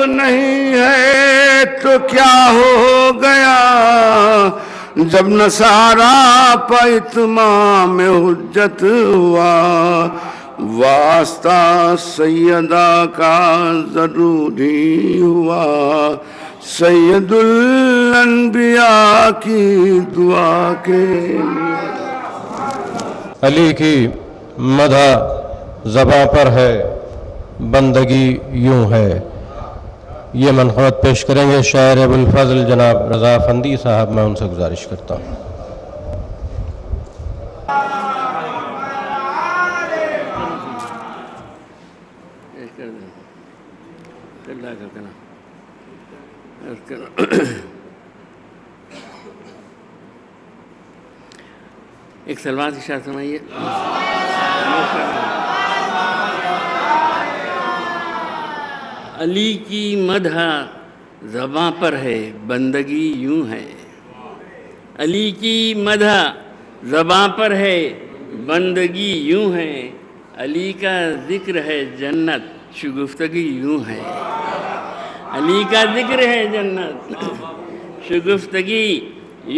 نہیں ہے تو کیا ہو گیا، جب نصارا پہ اتمام حجت ہوا، واسطہ سیدہ کا ضروری ہوا، سید الانبیاء کی دعا کے لیے۔ علی کی مدح زباں پر ہے، بندگی یوں ہے۔ یہ منقبت پیش کریں گے شاعر ابوالفضل جناب رضا افندی صاحب، میں ان سے گزارش کرتا ہوں۔ ایک سلوات کی شاعر سمائیے۔ علی کی مدح زباں پر ہے، بندگی یوں ہے۔ علی کی مدح زباں پر ہے، بندگی یوں ہے۔ علی کا ذکر ہے جنت، شگفتگی یوں ہے۔ علی کا ذکر ہے جنت، شگفتگی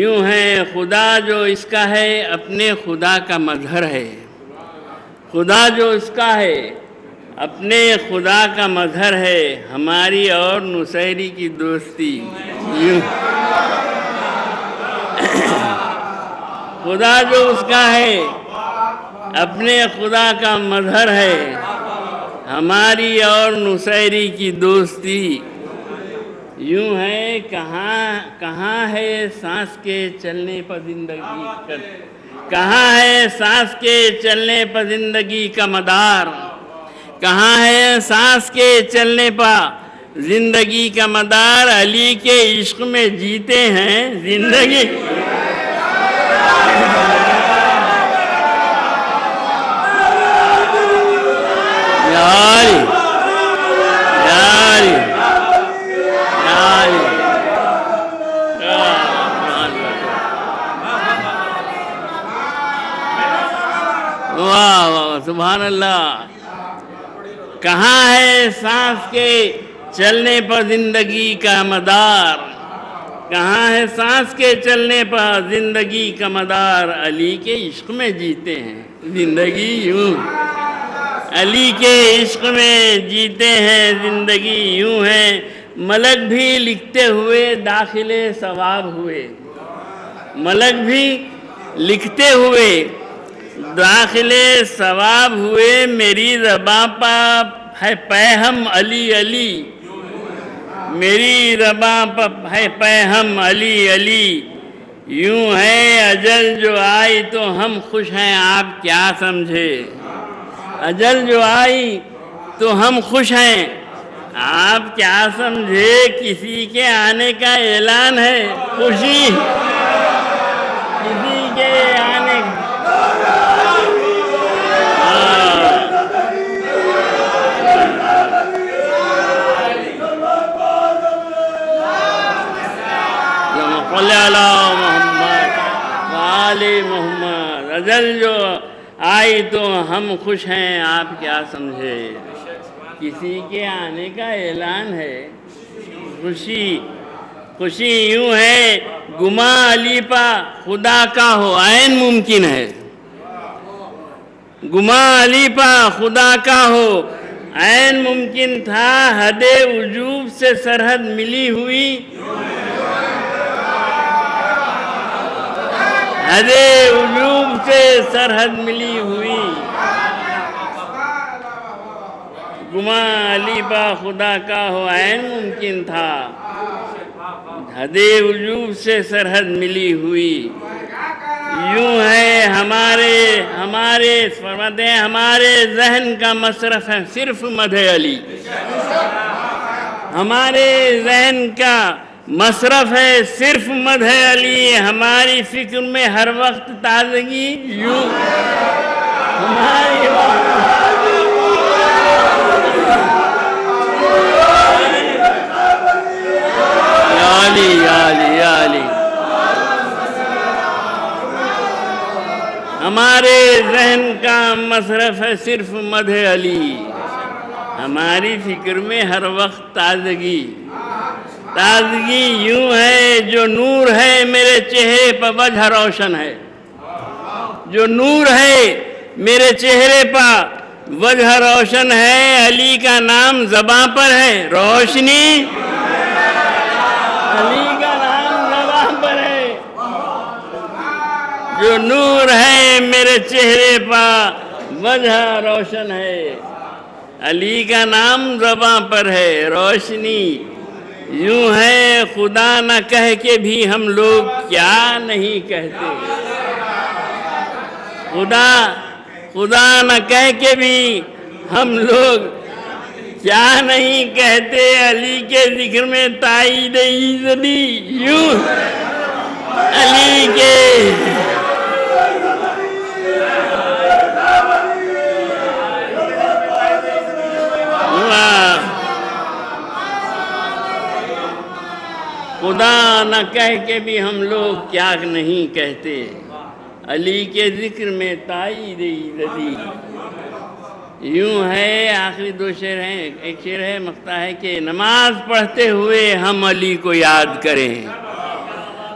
یوں ہے۔ خدا جو اس کا ہے اپنے خدا کا مظہر ہے، خدا جو اس کا ہے اپنے خدا کا مظہر ہے۔ ہماری اور نصیری کی دوستی یوں، خدا جو اس کا ہے اپنے خدا کا مظہر ہے۔ ہماری اور نصیری کی دوستی یوں ہے۔ کہاں ہے سانس کے چلنے پر زندگی کا، کہاں ہے سانس کے چلنے پر زندگی کا مدار، کہاں ہے سانس کے چلنے پر زندگی کا مدار۔ علی کے عشق میں جیتے ہیں زندگی، سبحان اللہ۔ کہاں ہے سانس کے چلنے پر زندگی کا مدار، کہاں ہے سانس کے چلنے پر زندگی کا مدار۔ علی کے عشق میں جیتے ہیں زندگی یوں، علی کے عشق میں جیتے ہیں زندگی یوں ہے۔ ملک بھی لکھتے ہوئے داخل ثواب ہوئے، ملک بھی لکھتے ہوئے داخل ثواب ہوئے۔ میری زباں پر ہے پیہم علی علی، میری زباں پر ہے پیہم علی علی یوں ہے۔ اجل جو آئی تو ہم خوش ہیں آپ کیا سمجھے، اجل جو آئی تو ہم خوش ہیں آپ کیا سمجھے۔ کسی کے آنے کا اعلان ہے خوشی، کسی کے آنے کا محمد وآل محمد۔ اجل جو آئی تو ہم خوش ہیں آپ کیا سمجھے، کسی کے آنے کا اعلان ہے خوشی، خوشی یوں ہے۔ گما علی پا خدا کا ہو عین ممکن ہے، گما علی پا خدا کا ہو عین ممکن تھا۔ حد وجوب سے سرحد ملی ہوئی، حد وجوب سے سرحد ملی ہوئی۔ گما علی با خدا کا ہو عین ممکن تھا، حد وجوب سے سرحد ملی ہوئی۔ یوں ہے ہمارے فرماتے ہیں ہمارے ذہن کا مصرف ہے صرف مدح علی، ہمارے ذہن کا مصرف ہے صرف مدح علی۔ ہماری فکر میں ہر وقت تازگی یوں، ہماری علی ہمارے ذہن کا مصرف ہے صرف مدح علی، ہماری فکر میں ہر وقت تازگی یوں ہے جو نور ہے میرے چہرے پر وجہ روشن ہے، جو نور ہے میرے چہرے پر وجہ روشن ہے، علی کا نام زباں پر ہے روشنی، علی کا نام زباں پر ہے، جو نور ہے میرے چہرے پر وجہ روشن ہے، علی کا نام زباں پر ہے روشنی، یوں ہے خدا نہ کہہ کے بھی ہم لوگ کیا نہیں کہتے، خدا نہ کہہ کے بھی ہم لوگ کیا نہیں کہتے، علی کے ذکر میں تائید ایزدی، یوں علی کے خدا نہ کہہ کے بھی ہم لوگ کیا نہیں کہتے، علی کے ذکر میں تائید ایزدی، یوں ہے آخری دو شعر ہیں، ایک شعر ہے مقطع ہے کہ نماز پڑھتے ہوئے ہم علی کو یاد کریں،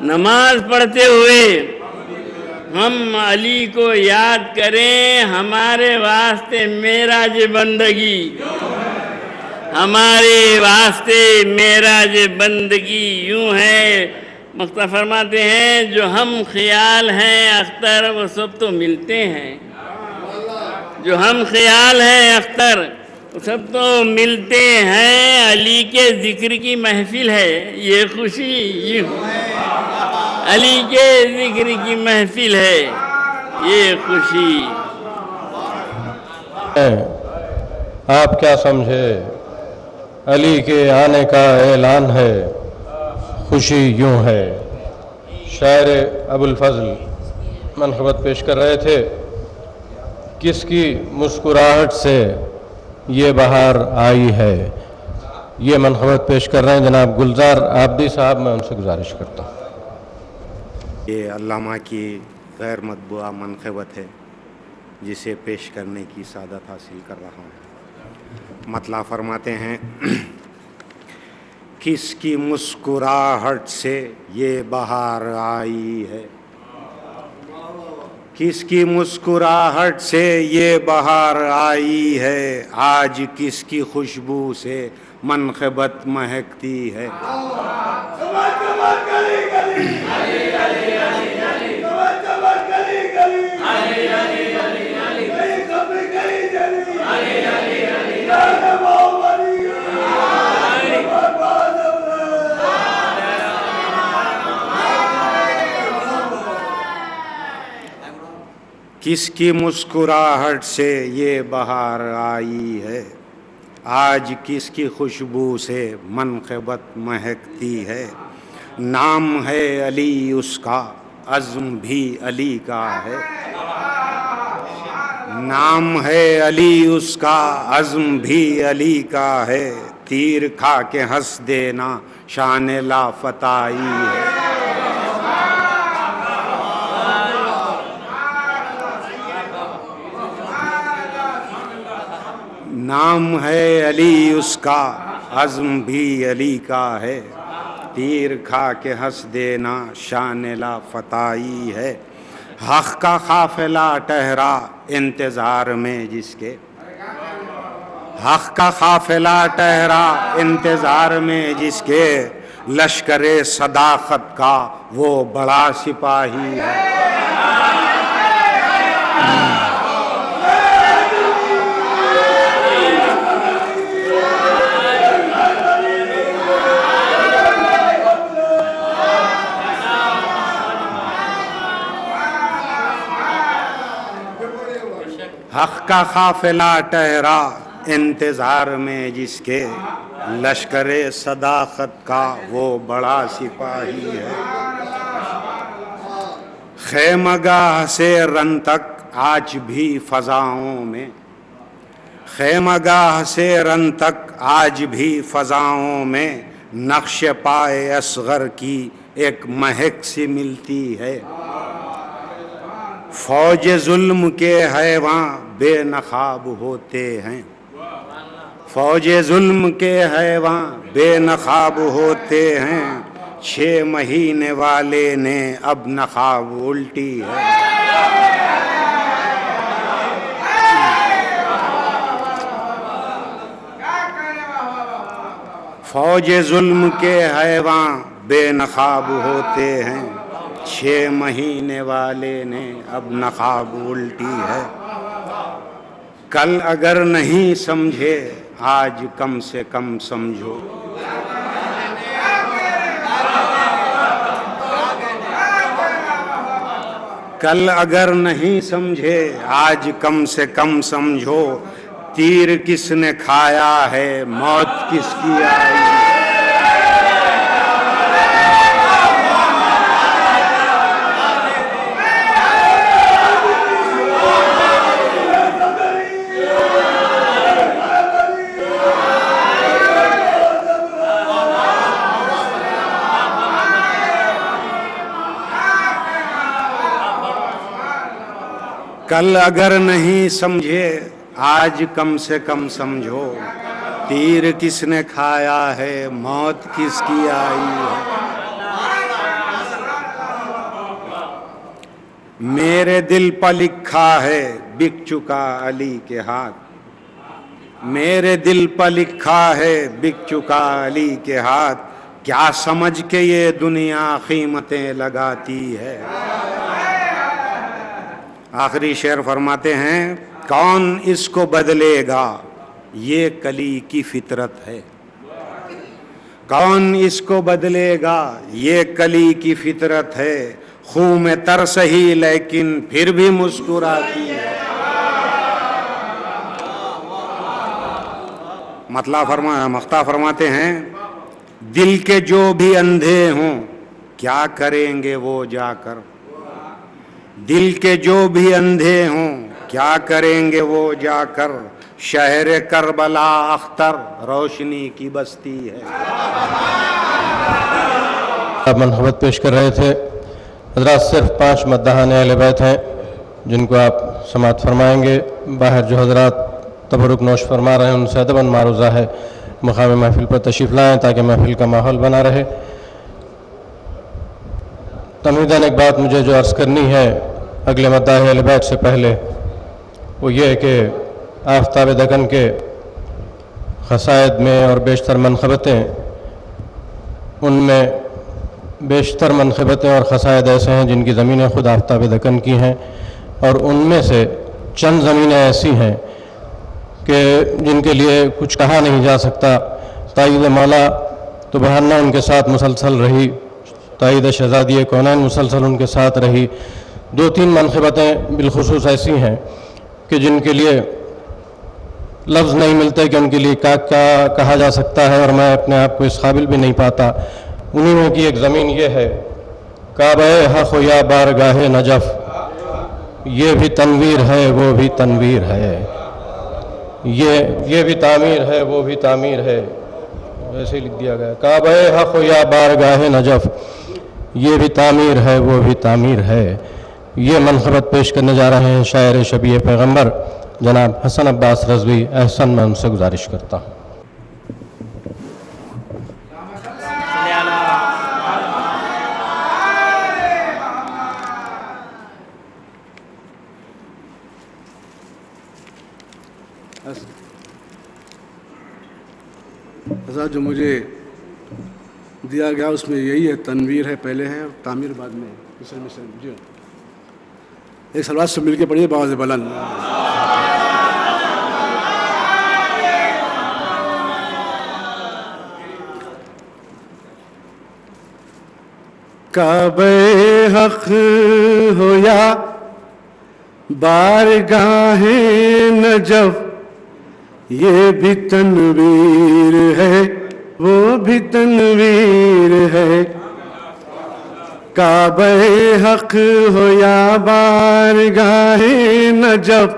نماز پڑھتے ہوئے ہم علی کو یاد کریں، ہمارے واسطے معراج بندگی، ہمارے واسطے معراج بندگی، یوں ہے مقطع فرماتے ہیں جو ہم خیال ہیں اختر وہ سب تو ملتے ہیں، جو ہم خیال ہیں اختر وہ سب تو ملتے ہیں، علی کے ذکر کی محفل ہے یہ خوشی، علی کے ذکر کی محفل ہے یہ خوشی۔ آپ کیا سمجھے علی کے آنے کا اعلان ہے خوشی یوں ہے۔ شاعر ابو الفضل منقبت پیش کر رہے تھے، کس کی مسکراہٹ سے یہ بہار آئی ہے، یہ منقبت پیش کر رہے ہیں جناب گلزار عابدی صاحب، میں ان سے گزارش کرتا ہوں۔ یہ علامہ کی غیر مطبوعہ منقبت ہے جسے پیش کرنے کی سعادت حاصل کر رہا ہوں۔ مطلع فرماتے ہیں کس کی مسکراہٹ سے یہ بہار آئی ہے، کس کی مسکراہٹ سے یہ بہار آئی ہے، آج کس کی خوشبو سے منقبت مہکتی ہے، کس کی مسکراہٹ سے یہ بہار آئی ہے، آج کس کی خوشبو سے منقبت مہکتی ہے، نام ہے علی اس کا عزم بھی علی کا ہے، نام ہے علی اس کا عزم بھی علی کا ہے، تیر کھا کے ہنس دینا شان لافتائی ہے، نام ہے علی اس کا عزم بھی علی کا ہے، تیر کھا کے ہنس دینا شان لافتائی ہے، حق کا قافلہ ٹہرا انتظار میں جس کے، حق کا قافلہ ٹہرا انتظار میں جس کے، لشکر صداقت کا وہ بڑا سپاہی ہے، حق کا قافلہ ٹہرا انتظار میں جس کے، لشکر صداقت کا وہ بڑا سپاہی ہے، خیمگاہ سے رن تک آج بھی فضاؤں میں، خیمگاہ سے رن تک آج بھی فضاؤں میں، نقش پائے اصغر کی ایک مہک سی ملتی ہے، فوج ظلم کے حیواں بے نقاب ہوتے ہیں، فوج ظلم کے حیواں بے نقاب ہوتے ہیں، 6 مہینے والے نے اب نقاب الٹی ہے۔ فوج ظلم کے حیواں بے نقاب ہوتے ہیں، 6 مہینے والے نے اب نقاب الٹی ہے۔ کل اگر نہیں سمجھے آج کم سے کم سمجھو، کل اگر نہیں سمجھے آج کم سے کم سمجھو، تیر کس نے کھایا ہے موت کس کی آئی۔ کل اگر نہیں سمجھے آج کم سے کم سمجھو، تیر کس نے کھایا ہے موت کس کی آئی ہے۔ میرے دل پر لکھا ہے بک چکا علی کے ہاتھ، میرے دل پر لکھا ہے بک چکا علی کے ہاتھ، کیا سمجھ کے یہ دنیا قیمتیں لگاتی ہے۔ آخری شعر فرماتے ہیں، کون اس کو بدلے گا یہ کلی کی فطرت ہے، کون اس کو بدلے گا یہ کلی کی فطرت ہے، خوں میں تر سہی لیکن پھر بھی مسکراتی ہے۔ مختہ فرماتے ہیں، دل کے جو بھی اندھے ہوں کیا کریں گے وہ جا کر، دل کے جو بھی اندھے ہوں کیا کریں گے وہ جا کر، شہر کربلا اختر روشنی کی بستی ہے۔ آپ منقبت پیش کر رہے تھے، حضرات صرف 5 مداحان اہل بیت ہیں جن کو آپ سماعت فرمائیں گے۔ باہر جو حضرات تبرک نوش فرما رہے ہیں ان سے ادباً معروضہ ہے مقام محفل پر تشریف لائیں تاکہ محفل کا ماحول بنا رہے۔ تمہیداً ایک بات مجھے جو عرض کرنی ہے اگلے مداح اہل بیت سے پہلے، وہ یہ کہ آفتاب دکن کے قصائد میں اور بیشتر منقبتیں، ان میں بیشتر منقبتیں اور قصائد ایسے ہیں جن کی زمینیں خود آفتاب دکن کی ہیں، اور ان میں سے چند زمینیں ایسی ہیں کہ جن کے لیے کچھ کہا نہیں جا سکتا۔ تائید مولا تو بہانہ ان کے ساتھ مسلسل رہی، تائید شہزادی کونین مسلسل ان کے ساتھ رہی۔ 2-3 منقبتیں بالخصوص ایسی ہیں کہ جن کے لیے لفظ نہیں ملتے کہ ان کے لیے کیا کہا جا سکتا ہے، اور میں اپنے آپ کو اس قابل بھی نہیں پاتا۔ انہی میں کی ایک زمین یہ ہے، کعبہ حق و یا بارگاہ نجف، یہ بھی تنویر ہے وہ بھی تنویر ہے، یہ بھی تعمیر ہے وہ بھی تعمیر ہے، ویسے ہی لکھ دیا گیا، کعبہ حق و یا بارگاہ نجف، یہ بھی تعمیر ہے وہ بھی تعمیر ہے۔ یہ منقبت پیش کرنے جا رہے ہیں شاعر شبیہ پیغمبر جناب حسن عباس رضوی۔ احسن میں ان سے گزارش کرتا ہوں۔ حضرت جو مجھے دیا گیا اس میں یہی ہے، تنویر ہے پہلے ہے اور تعمیر بعد میں جی ایک سلوات سے مل کے پڑھیے باز بلند۔ کعبہ حق ہو یا بارگاہ نجف، یہ بھی تنویر ہے وہ بھی تنویر ہے، کعبہ حق ہو یا بارگاہ نجف،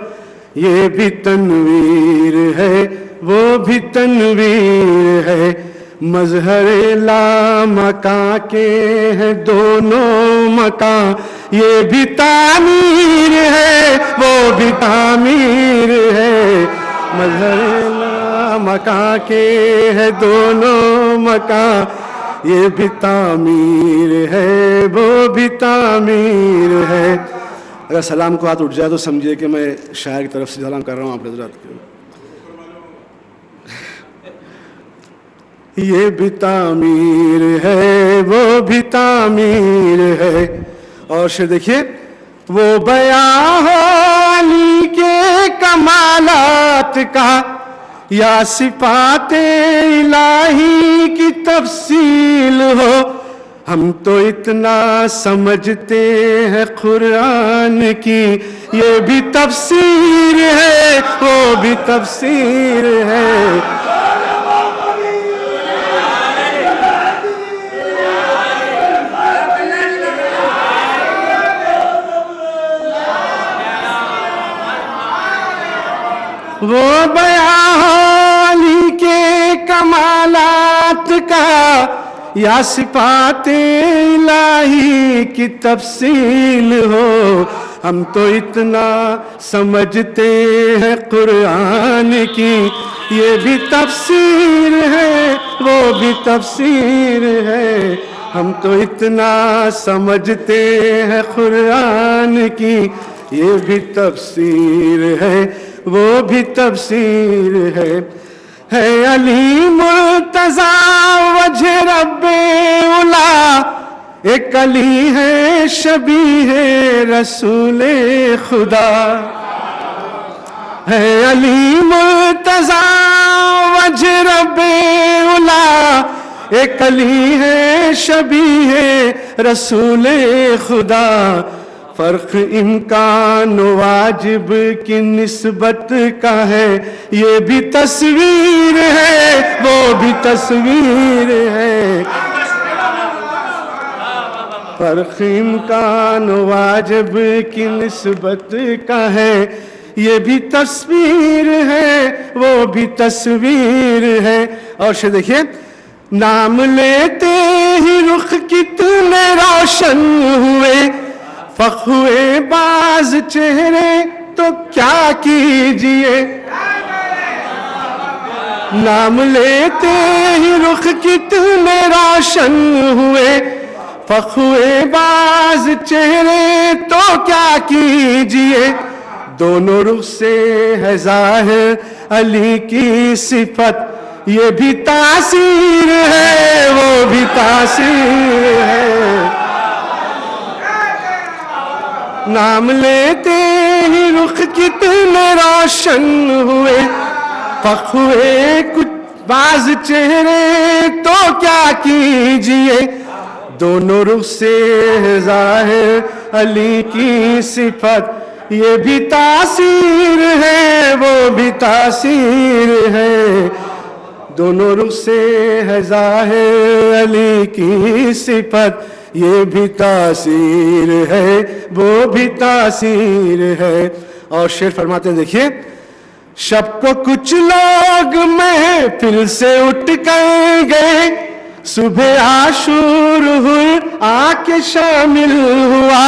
یہ بھی تنویر ہے وہ بھی تنویر ہے، مظہر لامکاں کے ہیں دونوں مکان، یہ بھی تعمیر ہے وہ بھی تعمیر ہے، مظہر مکان کے ہے دونوں مکان، یہ بھی تعمیر ہے وہ بھی تعمیر ہے. اگر سلام کو ہاتھ اٹھ جائے تو سمجھیے کہ میں شاعر کی طرف سے سلام کر رہا ہوں آپ حضرات کو. یہ بھی تعمیر ہے وہ بھی تعمیر ہے. اور شعر دیکھیے، وہ بیان ہو علی کے کمالات کا یا صفات الہی کی تفصیل ہو، ہم تو اتنا سمجھتے ہیں قرآن کی یہ بھی تفسیر ہے وہ بھی تفسیر ہے. وہ بیان علی کے کمالات کا یا صفات الہی کی تفصیل ہو، ہم تو اتنا سمجھتے ہیں قرآن کی یہ بھی تفسیر ہے وہ بھی تفسیر ہے. ہم تو اتنا سمجھتے ہیں قرآن کی یہ بھی تفسیر ہے وہ بھی تفسیر ہے. ہے علی مرتضیٰ وجہ رب اولا، ایک علی ہے شبیہ رسول خدا. ہے علی مرتضیٰ وجہ رب اولا، ایک علی ہے شبیہ رسول خدا. فرق امکان واجب کی نسبت کا ہے یہ بھی تصویر ہے وہ بھی تصویر ہے. فرق امکان واجب کی نسبت کا ہے یہ بھی تصویر ہے وہ بھی تصویر ہے. اور شعر دیکھیے، نام لیتے ہی رخ کتنے روشن ہوئے، فخر ہوئے باز چہرے تو کیا کیجئے. نام لیتے ہی رخ کتنے روشن ہوئے، فخر ہوئے باز چہرے تو کیا کیجئے. دونوں رخ سے ہے ظاہر علی کی صفت یہ بھی تاثیر ہے وہ بھی تاثیر ہے. نام لیتے ہی رخ کتنے روشن ہوئے، فخر ہوئے کچھ باز چہرے تو کیا کیجئے. دونوں رخ سے ظاہر علی کی صفت یہ بھی تاثیر ہے وہ بھی تاثیر ہے. دونوں رخ سے ہے ظاہر علی کی صفت یہ بھی تاثیر ہے وہ بھی تاثیر ہے. اور شعر فرماتے ہیں دیکھیے، شب کو کچھ لوگ محفل سے اٹھ کر گئے، صبح عاشور آ کے شامل ہوا.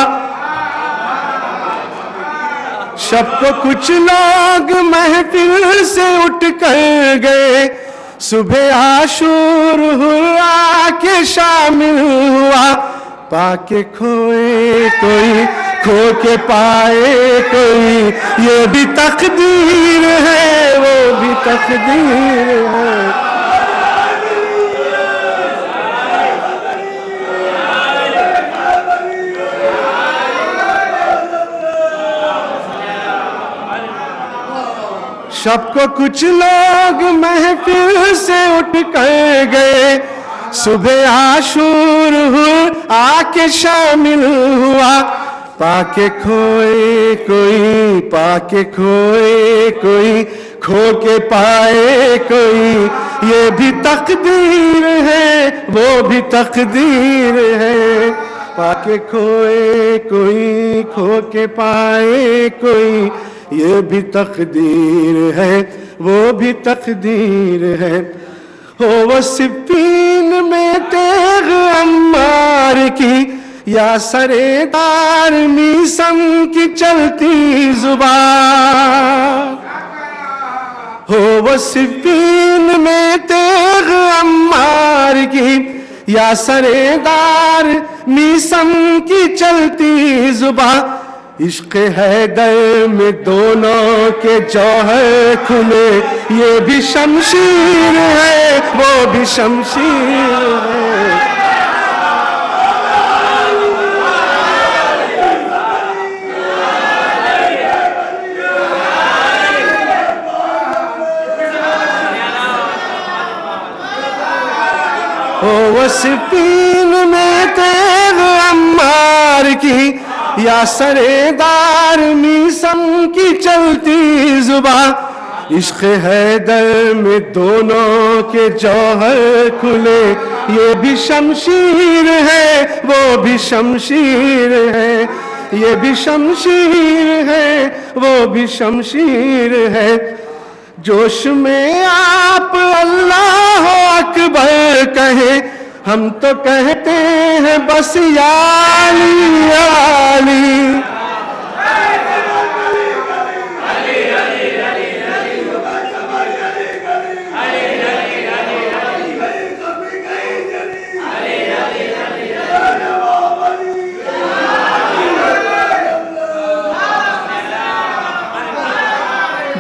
شب کو کچھ لوگ محفل سے اٹھ کر گئے، صبح عاشور آ کے شامل ہوا. پا کے کھوئے کوئی کھو کے پائے کوئی یہ بھی تقدیر ہے وہ بھی تقدیر ہے. شب کو کچھ لوگ محفل سے اٹھ کر گئے، صبح عاشور آ کے شامل ہوا. پا کے کھوئے کوئی پا کے کھوئے کوئی کھو کے پائے کوئی یہ بھی تقدیر ہے وہ بھی تقدیر ہے. پا کے کھوئے کوئی کھو کے پائے کوئی یہ بھی تقدیر ہے وہ بھی تقدیر ہے. ہو وہ صفین میں تیغ عمار کی یا سرے دار میسم کی چلتی زبان. ہو وہ صفین یا سردار میسم کی چلتی زباں، عشق حیدر میں دونوں کے جوہر کھلے، یہ بھی شمشیر ہے وہ بھی شمشیر ہے۔ وسفین میں تیغ عمار کی، یا سردار میسم کی چلتی زباں، عشق حیدر میں دونوں کے جوہر کھلے، یہ بھی شمشیر ہے وہ بھی شمشیر ہے، یہ بھی شمشیر ہے وہ بھی شمشیر ہے۔ جوش میں آپ اللہ اکبر کہیں، ہم تو کہتے ہیں بس یا علی یا علی۔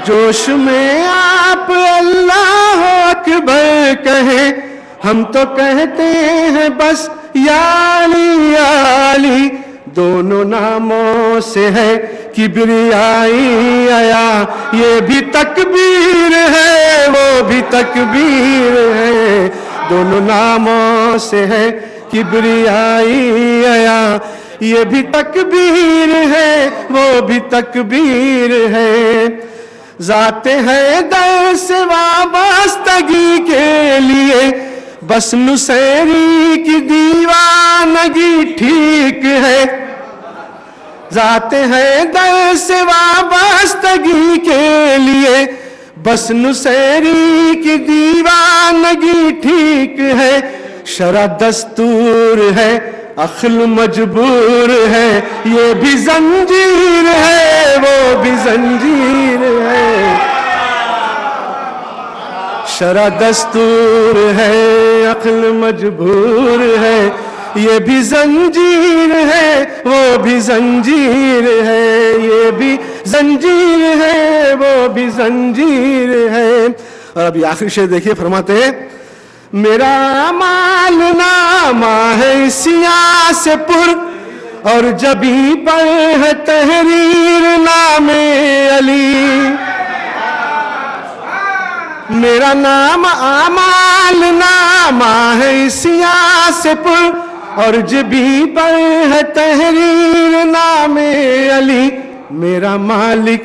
جوش میں آپ اللہ اکبر کہیں، ہم تو کہتے ہیں بس یا علی یا علی۔ دونوں ناموں سے ہے کبریائی آیا، یہ بھی تکبیر ہے وہ بھی تکبیر ہے۔ دونوں ناموں سے ہے کبریائی آیا، یہ بھی تکبیر ہے وہ بھی تکبیر ہے۔ ذات حیدر سے وابستگی کے لیے بس نصیری کی دیوانگی ٹھیک ہے۔ ذات حیدر سے وابستگی کے لیے بس نصیری کی دیوانگی ٹھیک ہے۔ شرع دستور ہے عقل مجبور ہے، یہ بھی زنجیر ہے وہ بھی زنجیر ہے۔ شرع دستور ہے عقل مجبور ہے، یہ بھی زنجیر ہے وہ بھی زنجیر ہے، یہ بھی زنجیر ہے وہ بھی زنجیر ہے۔ اور اب یہ آخری شعر دیکھیے، فرماتے ہیں میرا اعمال نامہ ہے سیاہ سے پر، اور جبیں پر ہے تحریر نام علی۔ میرا نام اعمال نامہ ہے سیاہ سے پر، اور جبیں پر ہے تحریر نام علی۔ میرا مالک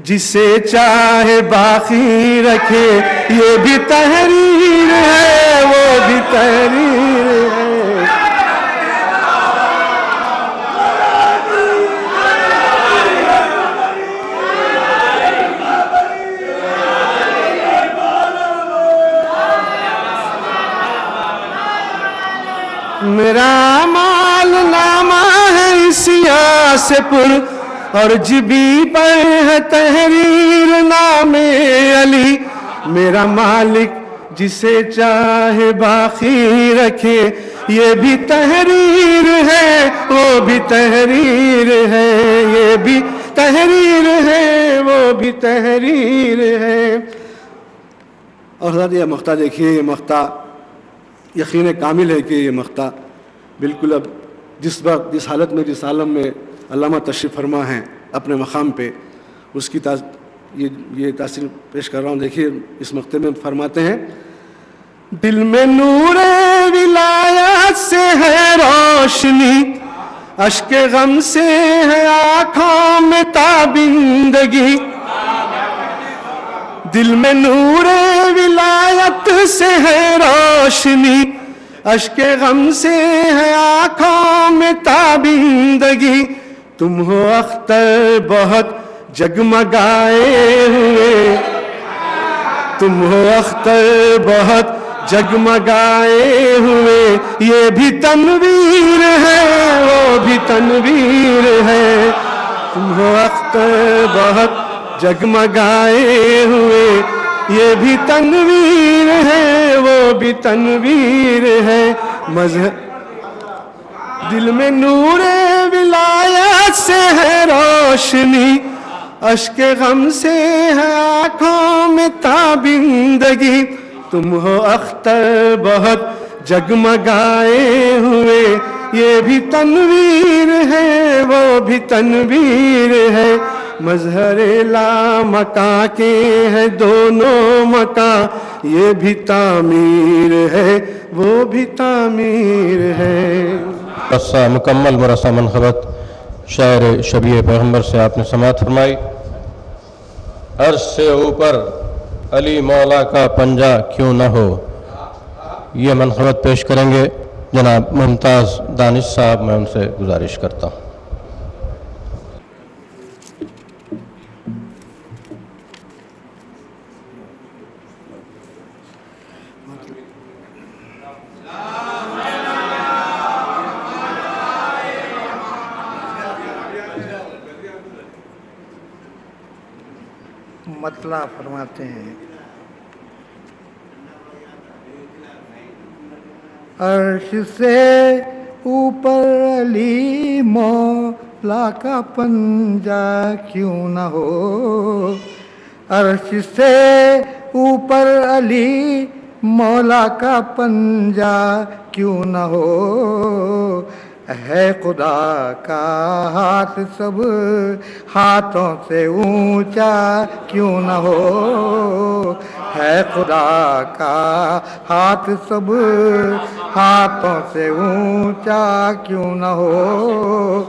جسے چاہے باقی رکھے، یہ بھی تحریر ہے وہ بھی تحریر ہے۔ میرا مال نامہ ہے سیاہ سے پر، اور جبیں پر ہے تحریر نام علی۔ میرا مالک جسے چاہے باقی رکھے، یہ بھی تحریر ہے وہ بھی تحریر ہے، یہ بھی تحریر ہے وہ بھی تحریر ہے۔ اور حضرت یہ مقطع دیکھیے، یہ مقطع یقین کامل ہے کہ یہ مقطع بالکل اب جس وقت جس حالت میں جس عالم میں علامہ تشریف فرما ہیں اپنے مقام پہ، اس کی یہ تاثیر پیش کر رہا ہوں۔ دیکھیے اس مقطع میں فرماتے ہیں دل میں نور ولایت سے ہے روشنی، اشک غم سے ہے آنکھوں میں تابندگی۔ دل میں نور ولایت سے ہے روشنی، اشک غم سے ہے آنکھوں میں تابندگی۔ تم ہو اختر بہت جگمگائے ہوئے، تم ہو اختر بہت جگمگائے ہوئے، یہ بھی تنویر ہے وہ بھی تنویر ہے۔ تم ہو اختر بہت جگمگائے ہوئے، یہ بھی تنویر ہے وہ بھی تنویر ہے۔ مذہب دل میں نور ولایت سے ہے روشنی، اشک غم سے ہے آنکھوں میں تابندگی، تم ہو اختر بہت جگمگائے ہوئے، یہ بھی تنویر ہے وہ بھی تنویر ہے، مظہر لامکاں کے ہیں دونوں مکان، یہ بھی تعمیر ہے وہ بھی تعمیر ہے۔ قصہ مکمل مرثہ منقبت شاعر شبیہ پیغمبر سے آپ نے سماعت فرمائی۔ عرش سے اوپر علی مولا کا پنجہ کیوں نہ ہو، یہ منقبت پیش کریں گے جناب ممتاز دانش صاحب، میں ان سے گزارش کرتا ہوں۔ مطلع فرماتے ہیں، عرش سے اوپر علی مولا کا پنجہ کیوں نہ ہو، عرش سے اوپر علی مولا کا پنجہ کیوں نہ ہو، ہے خدا کا ہاتھ سب ہاتھوں سے اونچا کیوں نہ ہو، ہے خدا کا ہاتھ سب ہاتھوں سے اونچا کیوں نہ ہو،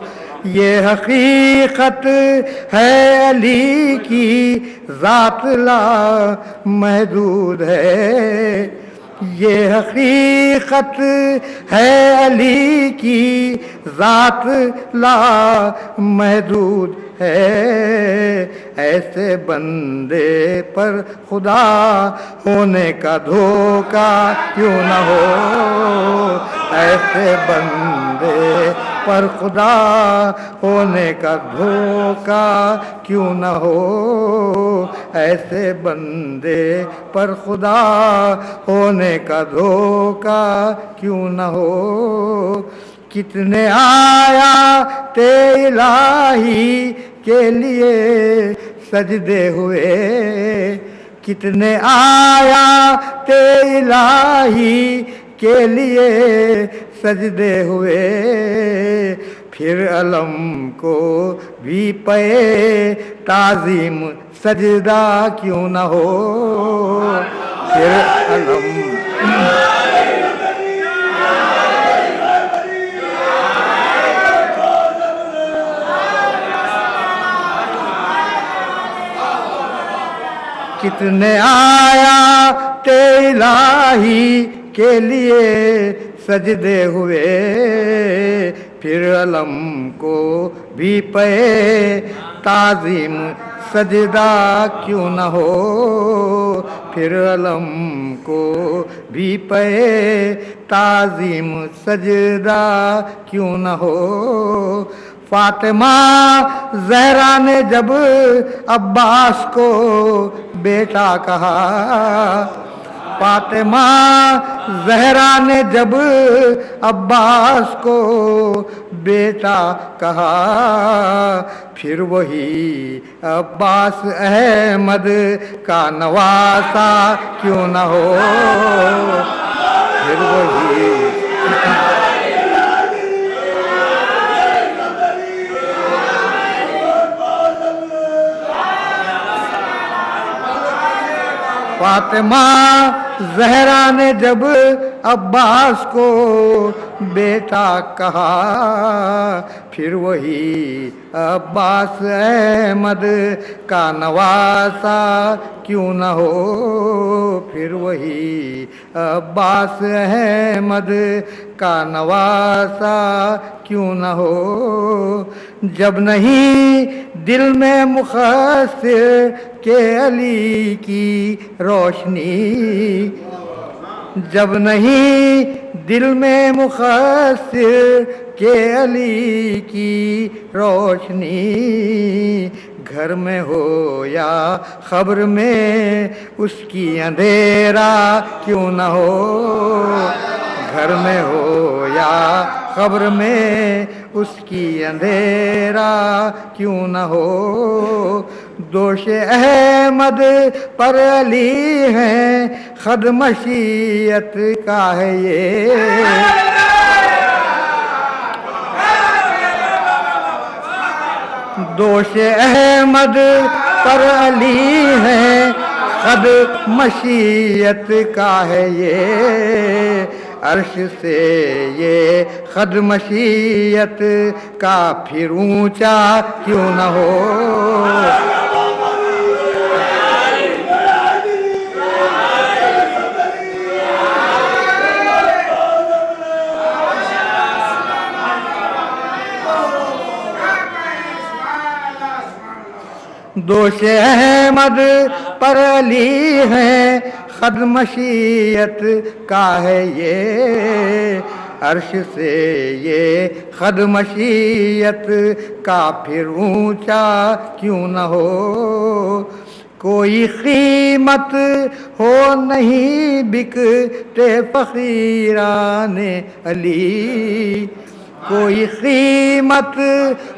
یہ حقیقت ہے علی کی ذات لا محدود ہے، یہ حقیقت ہے علی کی ذات لا محدود ہے، ایسے بندے پر خدا ہونے کا دھوکہ کیوں نہ ہو، ایسے بندے پر خدا ہونے کا دھوکہ کیوں نہ ہو، ایسے بندے پر خدا ہونے کا دھوکہ کیوں نہ ہو، کتنے آیات الہی کے لیے سجدے ہوئے، کتنے آیات الہی کے لیے سجدے ہوئے، پھر علم کو بھی پے تعظیم سجدہ کیوں نہ ہو، پھر علم کتنے آیات الہی کے لیے سجدے ہوئے، پھر علم کو بھی پے تعظیم سجدہ کیوں نہ ہو، پھر علم کو بھی پے تعظیم سجدہ کیوں نہ ہو، فاطمہ زہرا نے جب عباس کو بیٹا کہا، فاطمہ زہرا نے جب عباس کو بیٹا کہا، پھر وہی عباس احمد کا نواسا کیوں نہ ہو، پھر وہی فاطمہ زہرا نے جب عباس کو بیٹا کہا، پھر وہی عباس احمد کا نواسا کیوں نہ ہو، پھر وہی عباس احمد کا نواسا کیوں نہ ہو، جب نہیں دل میں مخصر کہ علی کی روشنی، جب نہیں دل میں مخصر کہ علی کی روشنی، گھر میں ہو یا خبر میں اس کی اندھیرا کیوں نہ ہو، گھر میں ہو یا قبر میں اس کی اندھیرا کیوں نہ ہو دوش احمد پر علی ہے خد مشیت کا ہے یہ دوش احمد پر علی ہے خد مشیت کا ہے یہ عرش سے یہ خد مشیت کا پھر اونچا کیوں نہ ہو دوش احمد پر علی ہے خد مشیت کا ہے یہ عرش سے یہ خد مشیت کا پھر اونچا کیوں نہ ہو کوئی قیمت ہو نہیں بکتے فقیران علی کوئی قیمت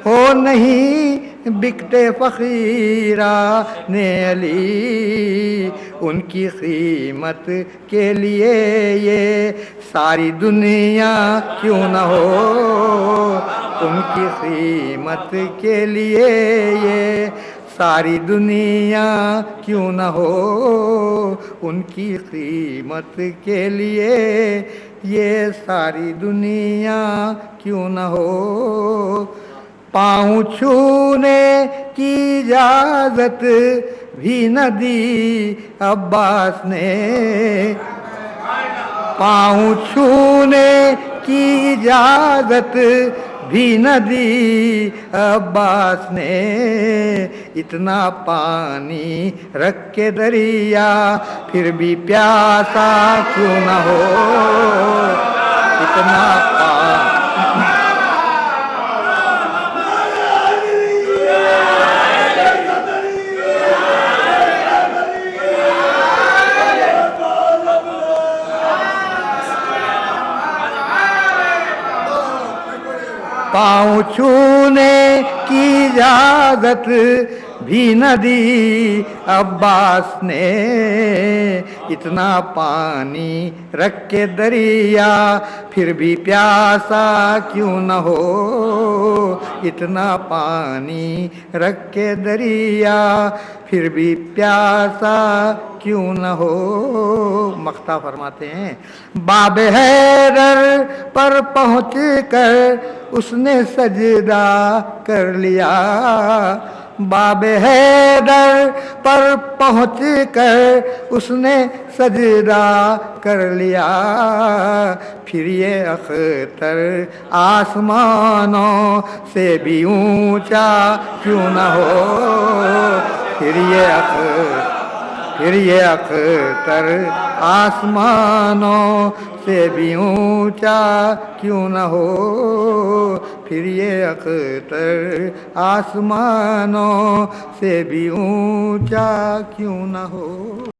ہو نہیں بکتے فقیران علی ان کی قیمت کے لیے یہ ساری دنیا کیوں نہ ہو ان کی قیمت کے لیے یہ ساری دنیا کیوں نہ ہو ان کی قیمت کے لیے یہ ساری دنیا کیوں نہ ہو پاؤں چھونے کی اجازت بھی نہ دی عباس نے پاؤں چھونے کی اجازت بھی نہ دی عباس نے اتنا پانی رکھ کے دریا پھر بھی پیاسا کیوں نہ ہو اتنا پانی پاؤں چھونے کی اجازت بھی نہ دی عباس نے اتنا پانی رکھ کے دریا پھر بھی پیاسا کیوں نہ ہو اتنا پانی رکھ کے دریا پھر بھی پیاسا کیوں نہ ہو مقطع فرماتے ہیں باب حیدر پر پہنچ کر اس نے سجدہ کر لیا باب حیدر پر پہنچ کر اس نے سجدہ کر لیا پھر یہ اختر آسمانوں سے بھی اونچا کیوں نہ ہو پھر یہ اختر آسمانوں سے بھی اونچا کیوں نہ ہو پھر یہ اختر آسمانوں سے بھی اونچا کیوں نہ ہو